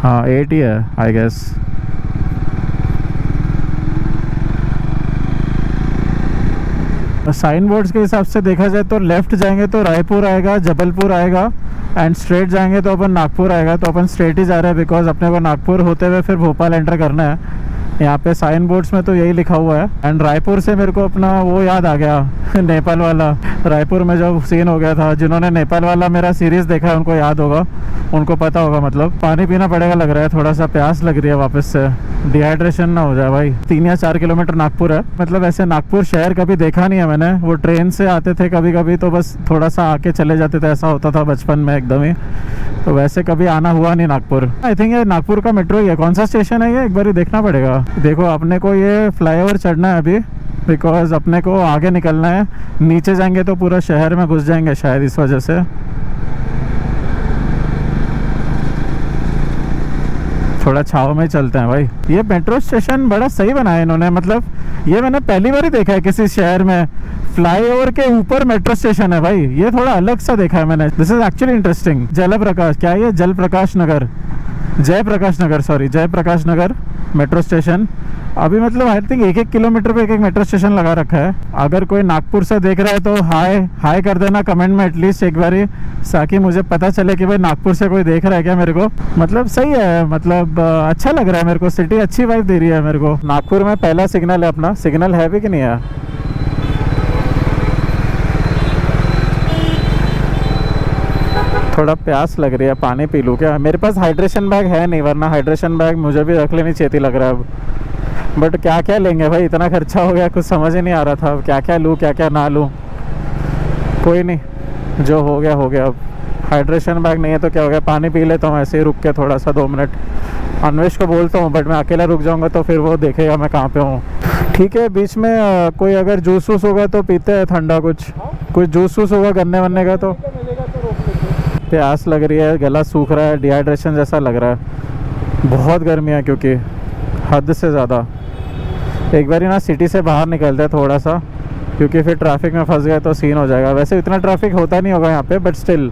हाँ 8 ही है आई गेस। साइन बोर्ड्स के हिसाब से देखा जाए तो लेफ़्ट जाएंगे तो रायपुर आएगा, जबलपुर आएगा, एंड स्ट्रेट जाएंगे तो अपन नागपुर आएगा। तो अपन स्ट्रेट ही जा रहे हैं बिकॉज अपने को नागपुर होते हुए फिर भोपाल एंटर करना है। यहाँ पे साइन बोर्ड्स में तो यही लिखा हुआ है। एंड रायपुर से मेरे को अपना वो याद आ गया, नेपाल वाला। रायपुर में जो सीन हो गया था, जिन्होंने नेपाल वाला मेरा सीरीज़ देखा है उनको याद होगा, उनको पता होगा। मतलब पानी पीना पड़ेगा लग रहा है, थोड़ा सा प्यास लग रही है वापस से, डिहाइड्रेशन ना हो जाए भाई। 3 या 4 किलोमीटर नागपुर है। मतलब ऐसे नागपुर शहर कभी देखा नहीं है मैंने। वो ट्रेन से आते थे कभी कभी तो बस थोड़ा सा आके चले जाते थे, ऐसा होता था बचपन में एकदम ही। तो वैसे कभी आना हुआ नहीं नागपुर। आई थिंक ये नागपुर का मेट्रो ही है। कौन सा स्टेशन है ये, एक बार ही देखना पड़ेगा। देखो अपने को ये फ्लाईओवर चढ़ना है अभी, बिकॉज अपने को आगे निकलना है। नीचे जाएंगे तो पूरा शहर में घुस जाएंगे शायद, इस वजह से। थोड़ा छाव में ही चलते हैं भाई। ये मेट्रो स्टेशन बड़ा सही बनाया इन्होंने। मतलब ये मैंने पहली बार ही देखा है किसी शहर में फ्लाईओवर के ऊपर मेट्रो स्टेशन है भाई। ये थोड़ा अलग सा देखा है मैंने। This is actually interesting. Jalprakash, क्या ये Jalprakash Nagar, Jayprakash Nagar, sorry Jayprakash Nagar metro station. अभी मतलब आई थिंक 1-1 किलोमीटर पे एक मेट्रो स्टेशन लगा रखा है। अगर कोई नागपुर से देख रहा है तो हाय हाय कर देना कमेंट में एटलीस्ट एक बारी, ताकि मुझे पता चले कि भाई नागपुर से कोई देख रहा है क्या मेरे को। मतलब सही है, मतलब अच्छा लग रहा है मेरे को। सिटी अच्छी वाइब दे रही है मेरे को। नागपुर में पहला सिग्नल है अपना। सिग्नल है भी कि नहीं है? थोड़ा प्यास लग रही है, पानी पी लूँ क्या? मेरे पास हाइड्रेशन बैग है नहीं, वरना हाइड्रेशन बैग मुझे भी रख लेनी चाहिए लग रहा है अब। बट क्या क्या लेंगे भाई, इतना खर्चा हो गया, कुछ समझ ही नहीं आ रहा था अब क्या क्या लूँ क्या क्या ना लूँ। कोई नहीं, जो हो गया हो गया। अब हाइड्रेशन बैग नहीं है तो क्या हो गया, पानी पी लेता हूँ ऐसे ही रुक के थोड़ा सा 2 मिनट। अन्वेश को बोलता हूँ, बट मैं अकेला रुक जाऊँगा तो फिर वो देखेगा मैं कहाँ पे हूँ। ठीक है, बीच में कोई अगर जूस वूस होगा तो पीते हैं ठंडा, कुछ जूस वूस होगा गन्ने वन्ने का तो। प्यास लग रही है, गला सूख रहा है, डिहाइड्रेशन जैसा लग रहा है। बहुत गर्मी है क्योंकि हद से ज़्यादा। एक बार ही ना सिटी से बाहर निकलते हैं थोड़ा सा, क्योंकि फिर ट्रैफिक में फंस गए तो सीन हो जाएगा। वैसे इतना ट्रैफिक होता नहीं होगा यहाँ पे, बट स्टिल।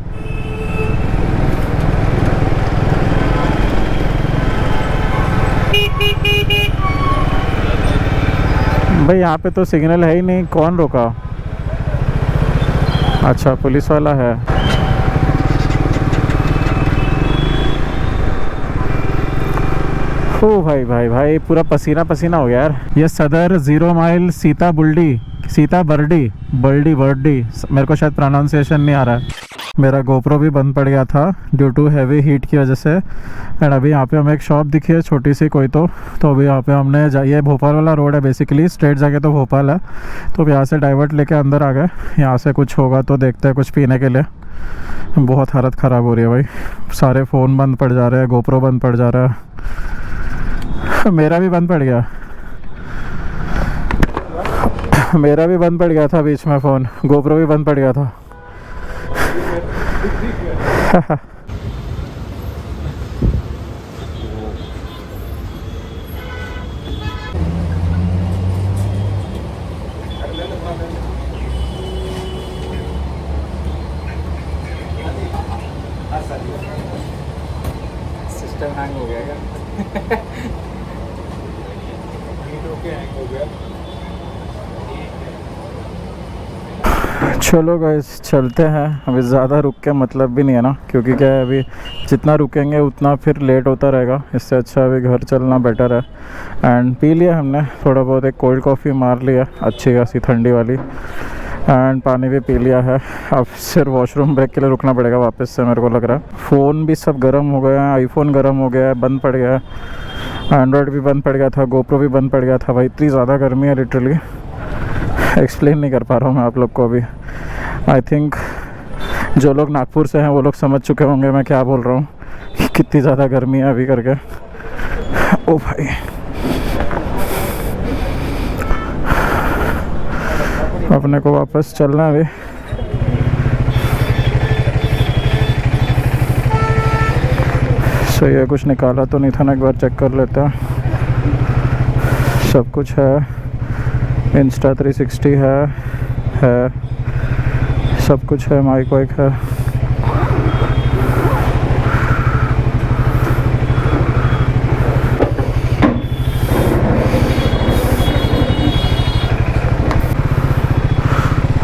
भाई यहाँ पे तो सिग्नल है ही नहीं, कौन रोका? अच्छा पुलिस वाला है। ओ भाई भाई भाई, पूरा पसीना पसीना हो गया यार। ये सदर 0 माइल सीता बर्डी मेरे को शायद प्रोनाउंसिएशन नहीं आ रहा है। मेरा गोप्रो भी बंद पड़ गया था ड्यू टू हैवी हीट की वजह से। एंड अभी यहाँ पे हमें एक शॉप दिखी है छोटी सी कोई तो अभी यहाँ पे हमने ये भोपाल वाला रोड है बेसिकली, स्ट्रेट जाके तो भोपाल है। तो यहाँ से डाइवर्ट लेके अंदर आ गए। यहाँ से कुछ होगा तो देखते हैं कुछ पीने के लिए। बहुत हालत ख़राब हो रही है भाई, सारे फ़ोन बंद पड़ जा रहे हैं, गोप्रो बंद पड़ जा रहा है। मेरा भी बंद पड़ गया, मेरा भी बंद पड़ गया था बीच में फ़ोन, गोप्रो भी बंद पड़ गया था। हैंग हो गया क्या? हीट होके हैंग हो गया। चलो गाइस चलते हैं, अभी ज़्यादा रुक के मतलब भी नहीं है ना, क्योंकि क्या है अभी जितना रुकेंगे उतना फिर लेट होता रहेगा। इससे अच्छा अभी घर चलना बेटर है। एंड पी लिया हमने थोड़ा बहुत, एक कोल्ड कॉफ़ी मार लिया अच्छी खासी ठंडी वाली, एंड पानी भी पी लिया है। अब सिर्फ वॉशरूम ब्रेक के लिए रुकना पड़ेगा वापस से, मेरे को लग रहा है। फ़ोन भी सब गर्म हो गया है, आईफोन गर्म हो गया है, बंद पड़ गया है, एंड्रॉयड भी बंद पड़ गया था, गोप्रो भी बंद पड़ गया था। भाई इतनी ज़्यादा गर्मी है, लिटरली एक्सप्लेन नहीं कर पा रहा हूँ मैं आप लोग को अभी। आई थिंक जो लोग नागपुर से हैं वो लोग समझ चुके होंगे मैं क्या बोल रहा हूँ, कितनी ज़्यादा गर्मी है अभी करके। ओ भाई अपने को वापस चलना है अभी। सही है, कुछ निकाला तो नहीं था ना, एक बार चेक कर लेते हैं। सब कुछ है, इंस्टा 360 है सब कुछ है, माइक वाइक है।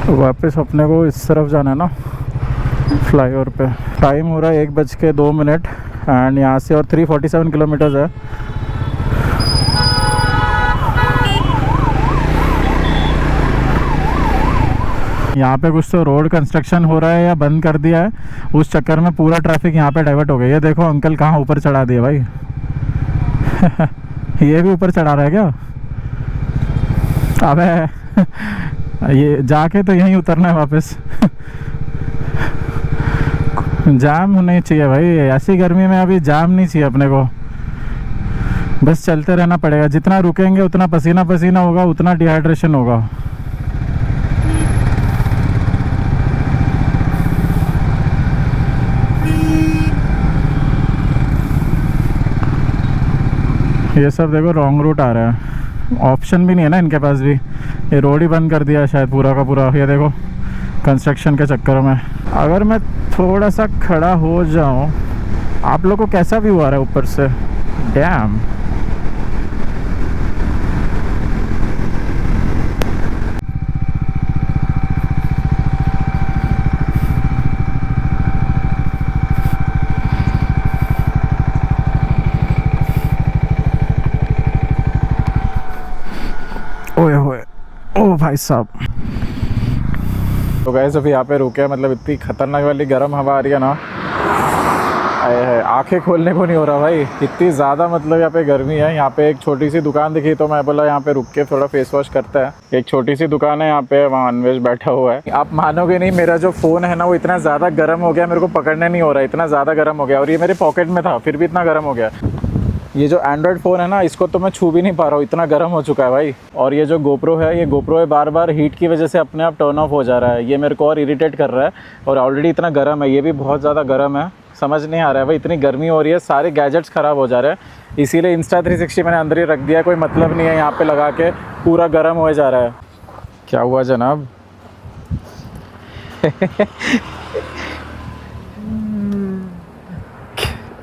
वापस अपने को इस तरफ जाना है ना, फ्लाईओवर पे। टाइम हो रहा है 1:02 एंड यहाँ से और 347 किलोमीटर्स है। यहाँ पे कुछ तो रोड कंस्ट्रक्शन हो रहा है या बंद कर दिया है, उस चक्कर में पूरा ट्रैफिक यहाँ पे डाइवर्ट हो गया। ये देखो अंकल कहाँ ऊपर चढ़ा दिए भाई। ये भी ऊपर चढ़ा रहा है क्या? अबे ये जाके तो यहीं उतरना है वापस। जाम नहीं चाहिए भाई, ऐसी गर्मी में अभी जाम नहीं चाहिए अपने को। बस चलते रहना पड़ेगा, जितना रुकेंगे उतना पसीना पसीना होगा, उतना डिहाइड्रेशन होगा। ये सब देखो रॉन्ग रूट आ रहा है, ऑप्शन भी नहीं है ना इनके पास भी। ये रोड ही बंद कर दिया है शायद पूरा का पूरा, ये देखो कंस्ट्रक्शन के चक्कर में। अगर मैं थोड़ा सा खड़ा हो जाऊं, आप लोग को कैसा व्यू आ रहा है ऊपर से? डैम। ओए होए, ओ भाई साहब। तो गैस अभी यहाँ पे रुके, मतलब इतनी खतरनाक वाली गर्म हवा आ रही है ना, आंखें खोलने को नहीं हो रहा भाई, इतनी ज़्यादा मतलब यहाँ पे गर्मी है। यहाँ पे एक छोटी सी दुकान दिखी तो मैं बोला यहाँ पे रुक के थोड़ा फेस वॉश करता है। एक छोटी सी दुकान है यहाँ पे, वहाँ अनवेश बैठा हुआ है। आप मानोगे नहीं, मेरा जो फ़ोन है ना वो इतना ज़्यादा गर्म हो गया, मेरे को पकड़ने नहीं हो रहा, इतना ज़्यादा गर्म हो गया। और ये मेरे पॉकेट में था फिर भी इतना गर्म हो गया। ये जो एंड्रॉयड फ़ोन है ना, इसको तो मैं छू भी नहीं पा रहा हूँ, इतना गर्म हो चुका है भाई। और ये जो गोप्रो है, ये गोप्रो है बार बार हीट की वजह से अपने आप टर्न ऑफ हो जा रहा है। ये मेरे को और इरिटेट कर रहा है, और ऑलरेडी इतना गर्म है, ये भी बहुत ज़्यादा गर्म है। समझ नहीं आ रहा है भाई, इतनी गर्मी हो रही है, सारे गैजेट्स ख़राब हो जा रहे हैं। इसीलिए इंस्टा 360 मैंने अंदर ही रख दिया, कोई मतलब नहीं है यहाँ पे लगा के, पूरा गर्म हो जा रहा है। क्या हुआ जनाब?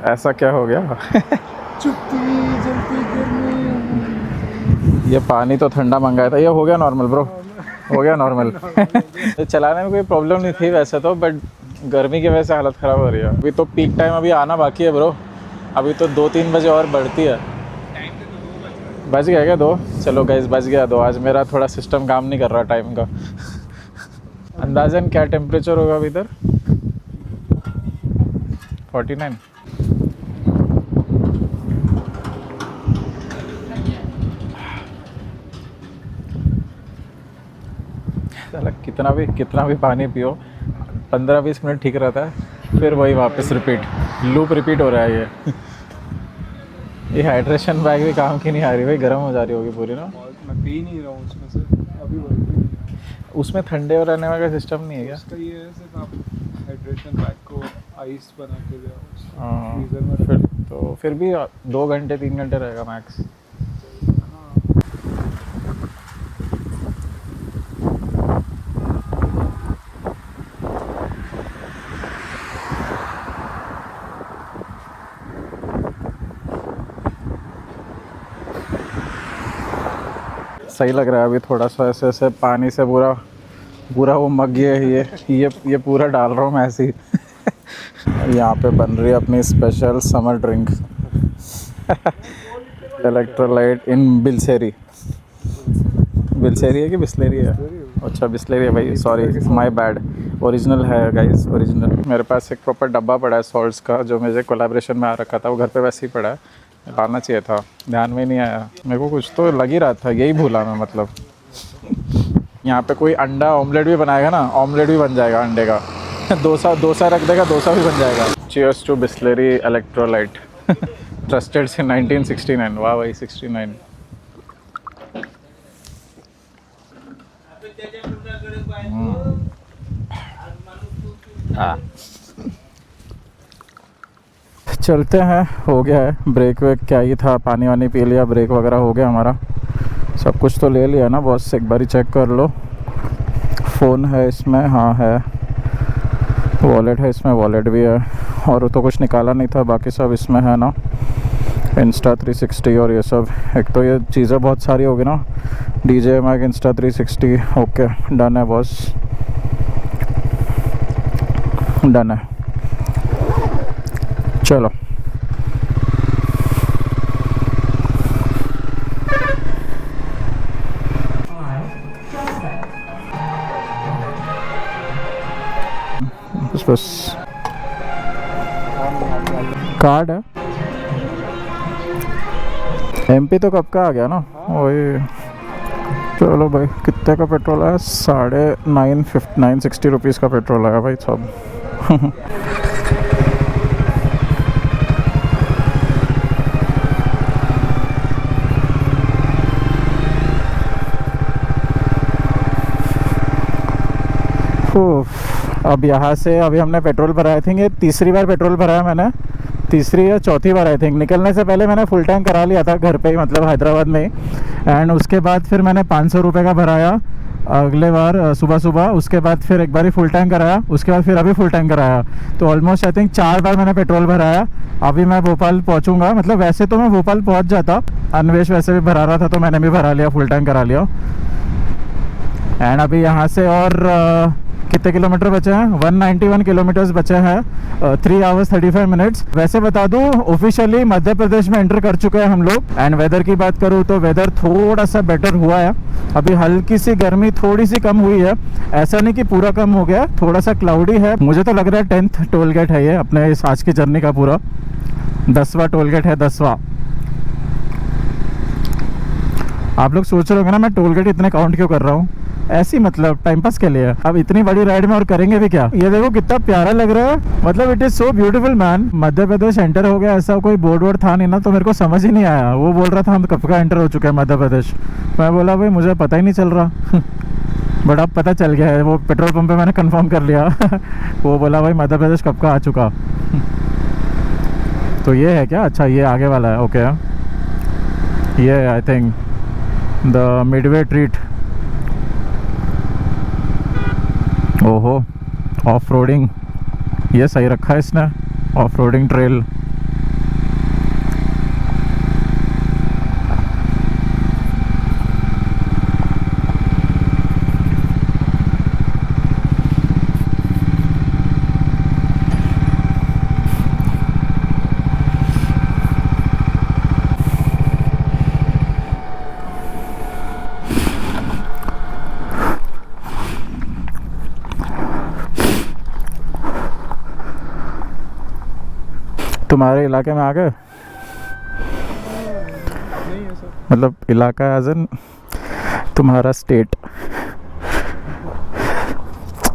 ऐसा क्या हो गया? ये पानी तो ठंडा मंगाया था, ये हो गया नॉर्मल ब्रो, हो गया नॉर्मल। चलाने में कोई प्रॉब्लम नहीं थी वैसे तो, बट गर्मी की वजह से हालत ख़राब हो रही है। अभी तो पीक टाइम अभी आना बाकी है ब्रो, अभी तो 2-3 बजे और बढ़ती है। बज गया क्या 2? चलो गाइस बज गया 2। आज मेरा थोड़ा सिस्टम काम नहीं कर रहा टाइम का। अंदाज़न क्या टेम्परेचर होगा अभी इधर? 49। कितना भी पानी पियो, 15-20 मिनट ठीक रहता है, फिर वही वापस रिपीट, लूप रिपीट हो रहा है ये हाइड्रेशन बैग भी काम की नहीं आ रही भाई, गर्म हो जा रही होगी पूरी ना। मैं पी नहीं रहा हूँ उसमें से अभी। उसमें ठंडे और रहने वाला सिस्टम नहीं है क्या? उसका ये है सिर्फ आप हाइड्रेशन बैग को आइस बना के ले हाँ, फ्रीजर में फिर भी 2 घंटे 3 घंटे रहेगा मैक्स। सही लग रहा है। अभी थोड़ा सा ऐसे ऐसे पानी से पूरा पूरा वो मग गया है ये पूरा डाल रहा हूँ मैं ऐसे ही। यहाँ पे बन रही है अपनी स्पेशल समर ड्रिंक इलेक्ट्रोलाइट इन बिल्सेरी। बिल्सेरी है कि बिस्लेरी है? अच्छा बिस्लेरी है भाई, सॉरी माय बैड। ओरिजिनल है गाइस, ओरिजिनल। मेरे पास एक प्रॉपर डब्बा पड़ा है सॉल्ट्स का, जो मुझे कोलैबोरेशन में आ रखा था, वो घर पे वैसे ही पड़ा है, लाना चाहिए था, ध्यान में नहीं आया मेरे को, कुछ तो लग ही रहा था, यही भूला मैं मतलब। यहाँ पे कोई अंडा ऑमलेट भी बनाएगा ना, ऑमलेट भी बन जाएगा अंडे का। डोसा रख देगा, डोसा भी बन जाएगा। Cheers to Bisleri electrolyte trusted since 1969। वाह भाई 69। चलते हैं, हो गया है ब्रेक वेक, क्या ही था, पानी वानी पी लिया, ब्रेक वगैरह हो गया हमारा, सब कुछ तो ले लिया ना बॉस। एक बारी चेक कर लो, फ़ोन है इसमें, हाँ है, वॉलेट है इसमें, वॉलेट भी है, और तो कुछ निकाला नहीं था, बाकी सब इसमें है ना, इंस्टा 360 और ये सब। एक तो ये चीज़ें बहुत सारी होगी ना, DJ mic, Insta 360, okay done है बॉस, डन है। चलो बस कार्ड है। एमपी तो कब का आ गया ना, वही। चलो भाई, कितने का पेट्रोल है? 960 रुपीज़ का पेट्रोल है भाई सब। अब यहाँ से अभी हमने पेट्रोल भरा, आई थिंक ये तीसरी बार पेट्रोल भरा है मैंने, तीसरी या चौथी बार आई थिंक। निकलने से पहले मैंने फुल टैंक करा लिया था घर पे ही, मतलब हैदराबाद में ही, एंड उसके बाद फिर मैंने 500 रुपये का भराया अगले बार सुबह सुबह, उसके बाद फिर एक बार ही फुल टैंक कराया, उसके बाद फिर अभी फुल टैंक कराया, तो ऑलमोस्ट आई थिंक 4 बार मैंने पेट्रोल भराया। अभी मैं भोपाल पहुंचूंगा, मतलब वैसे तो मैं भोपाल पहुंच जाता, अन्वेष वैसे भी भरा रहा था तो मैंने भी भरा लिया, फुल टैंक करा लिया। एंड अभी यहाँ से और कितने किलोमीटर बचे हैं? 191 किलोमीटर्स बचे हैं, 3 आवर्स 35 मिनट्स। वैसे बता दूं, ऑफिशियली मध्य प्रदेश में एंटर कर चुके हैं हम लोग। एंड वेदर की बात करूं तो वेदर थोड़ा सा बेटर हुआ है, अभी हल्की सी गर्मी थोड़ी सी कम हुई है, ऐसा नहीं कि पूरा कम हो गया, थोड़ा सा क्लाउडी है। मुझे तो लग रहा है 10th टोल गेट है ये अपने इस आज की जर्नी का, पूरा 10वां टोल गेट है, 10वां। आप लोग सोच रहे होंगे ना मैं टोल गेट इतने काउंट क्यों कर रहा हूँ, ऐसी मतलब टाइम पास के लिए। अब इतनी बड़ी राइड में और करेंगे भी क्या। ये देखो कितना प्यारा लग रहा है, मतलब it is so beautiful man. Madhya Pradesh enter हो गया, ऐसा कोई बोर्ड वोर्ड था नहीं ना, तो मेरे को समझ ही नहीं आया। वो बोल रहा था हम कब का एंटर हो चुके हैं मध्य प्रदेश, मैं बोला भाई मुझे पता ही नहीं चल रहा। बट अब पता चल गया है, वो पेट्रोल पंप पे मैंने कंफर्म कर लिया। वो बोला भाई मध्य प्रदेश कब का आ चुका। तो ये है क्या? अच्छा ये आगे वाला है, ओके। ये I think the Midway treat. ओहो, ऑफ रोडिंग, ये सही रखा है इसने, ऑफ रोडिंग ट्रेल। तुम्हारे इलाके में आ गए? नहीं है सर, मतलब इलाका एज इन तुम्हारा स्टेट।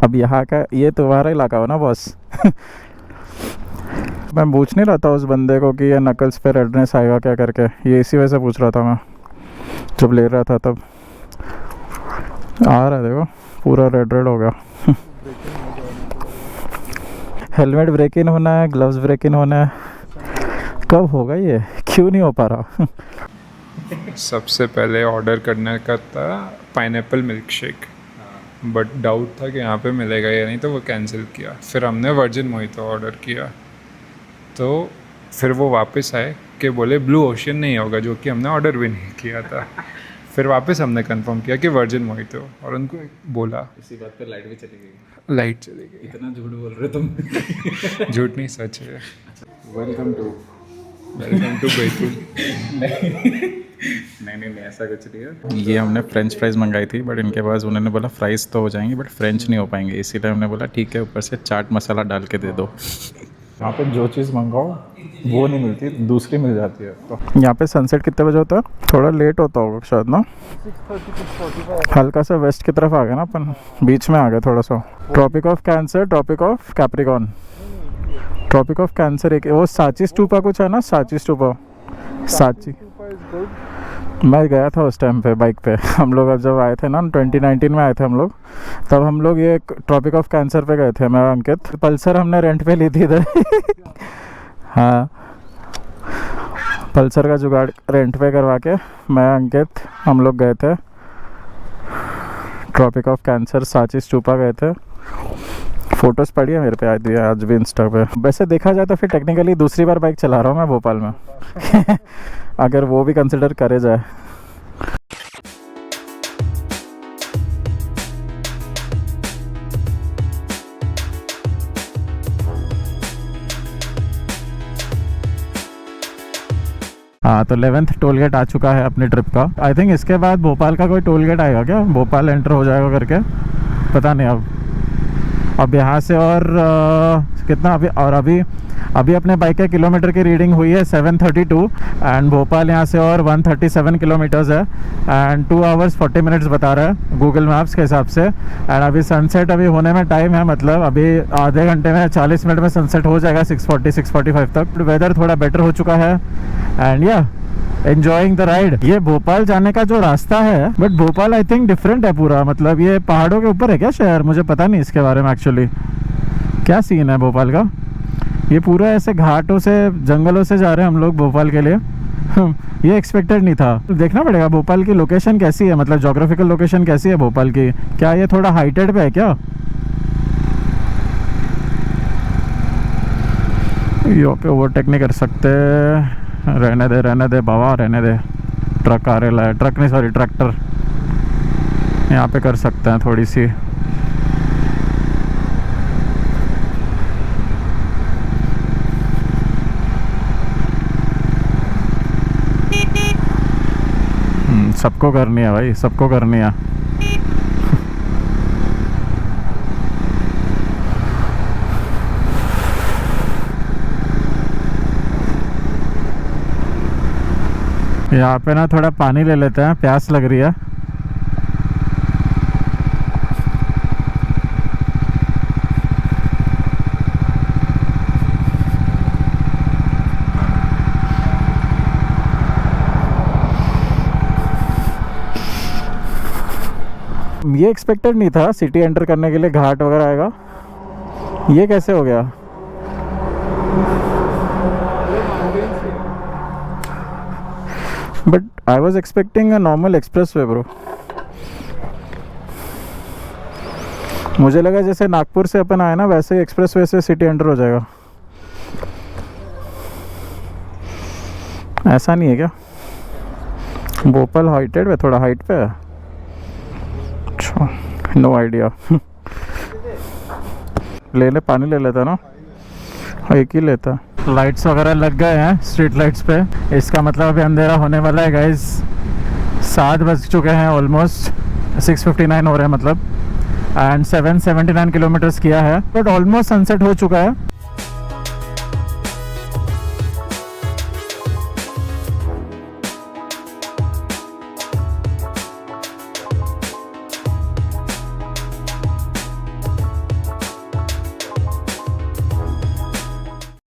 अब यहाँ का ये तुम्हारा इलाका हो ना बॉस। मैं पूछ नहीं रहा था उस बंदे को कि ये नकल्स पे रेडनेस आएगा क्या करके, ये इसी वजह से पूछ रहा था मैं जब ले रहा था, तब आ रहा है देखो पूरा रेड रेड हो गया। हेलमेट ब्रेक इन होना है, ग्लव्स ब्रेक इन होना है, कब होगा ये, क्यों नहीं हो पा रहा। सबसे पहले ऑर्डर करने का था pineapple milk shake, but doubt था कि यहाँ पे मिलेगा या नहीं, तो वो कैंसिल किया। फिर हमने वर्जिन मोहितो ऑर्डर किया, तो फिर वो वापस आए कि बोले ब्लू ओशन नहीं होगा, जो कि हमने ऑर्डर भी नहीं किया था। फिर वापस हमने कंफर्म किया कि वर्जिन मोहितो, और उनको बोला इसी बात पे लाइट भी चली गई। लाइट चली गई। इतना झूठ बोल रहे तुम। झूठ नहीं, सच है। Welcome to Betul. नहीं ऐसा कुछ नहीं है। ये हमने फ्रेंच फ्राइज़ मंगाई थी, बट इनके पास उन्होंने बोला फ्राइज़ तो हो जाएंगी बट फ्रेंच नहीं हो पाएंगे, इसीलिए हमने बोला ठीक है ऊपर से चाट मसाला डाल के दे दो। यहाँ पे जो चीज़ मंगाओ वो नहीं मिलती, दूसरी मिल जाती है। तो यहाँ पे सनसेट कितने बजे होता है? थोड़ा लेट होता होगा शायद ना, 6:30 हल्का सा वेस्ट की तरफ आ गया ना अपन, बीच में आ गया थोड़ा सा। Tropic of Cancer, Tropic of Capricorn, Tropic of Cancer एक वो सांची स्तूपा कुछ है ना, सांची स्तूपा, सांची। मैं गया था उस टाइम पे बाइक पे, हम लोग अब जब आए थे ना 2019 में आए थे हम लोग, तब हम लोग ये ट्रॉपिक ऑफ कैंसर पे गए थे। मैं अंकित, पल्सर हमने रेंट पे ली थी इधर। हाँ, पल्सर का जुगाड़ रेंट पे करवा के मैं अंकित हम लोग गए थे Tropic of Cancer, Sanchi Stupa गए थे। फ़ोटोज़ पड़ी है मेरे पे आज भी इंस्टा पे। वैसे देखा जाए तो फिर टेक्निकली दूसरी बार बाइक चला रहा हूँ मैं भोपाल में। अगर वो भी कंसिडर करे जाए। हाँ, तो 11th टोल गेट आ चुका है अपनी ट्रिप का। आई थिंक इसके बाद भोपाल का कोई टोल गेट आएगा क्या, भोपाल एंटर हो जाएगा करके, पता नहीं। अब यहाँ से और कितना अभी अपने बाइक के किलोमीटर की रीडिंग हुई है 732, एंड भोपाल यहाँ से और 137 किलोमीटर्स है, एंड 2 hours 40 minutes बता रहा है गूगल मैप्स के हिसाब से। एंड अभी सनसेट अभी होने में टाइम है, मतलब अभी आधे घंटे में 40 मिनट में सनसेट हो जाएगा 6:45 तक। वेदर थोड़ा बेटर हो चुका है, एंड या एंजॉइंग द राइड। ये भोपाल जाने का जो रास्ता है, but Bhopal I think different है पूरा, मतलब ये पहाड़ों के ऊपर है क्या शहर, मुझे पता नहीं इसके बारे में एक्चुअली क्या सीन है भोपाल का। ये पूरा ऐसे घाटों से जंगलों से जा रहे हैं हम लोग भोपाल के लिए। ये एक्सपेक्टेड नहीं था। देखना पड़ेगा भोपाल की लोकेशन कैसी है, मतलब जोग्राफिकल लोकेशन कैसी है भोपाल की। क्या ये थोड़ा हाइटेड पे है क्या? यहाँ पे ओवरटेक नहीं कर सकते, रहने दे बाबा, रहने दे। ट्रक आ रहा है, ट्रक नहीं सॉरी ट्रैक्टर। यहाँ पे कर सकते हैं थोड़ी सी। सबको करनी है भाई, सबको करनी है। यहाँ पे ना थोड़ा पानी ले लेते हैं, प्यास लग रही है। ये एक्सपेक्टेड नहीं था सिटी एंटर करने के लिए घाट वगैरह आएगा। ये कैसे हो गया? But I was expecting a normal express way bro. मुझे लगा जैसे नागपुर से अपन आए ना, वैसे ही एक्सप्रेस वे से सिटी एंटर हो जाएगा। ऐसा नहीं है क्या? भोपाल हाइटेड है, थोड़ा हाइट पे है। अच्छा, नो आइडिया। ले ले, पानी ले लेता ना, एक ही लेता। लाइट्स वगैरह लग गए हैं स्ट्रीट लाइट्स पे, इसका मतलब अभी अंधेरा होने वाला है गाइस। 7 बज चुके हैं ऑलमोस्ट, 6:59 हो रहे हैं मतलब, एंड 779 किलोमीटर्स किया है, बट ऑलमोस्ट सनसेट हो चुका है।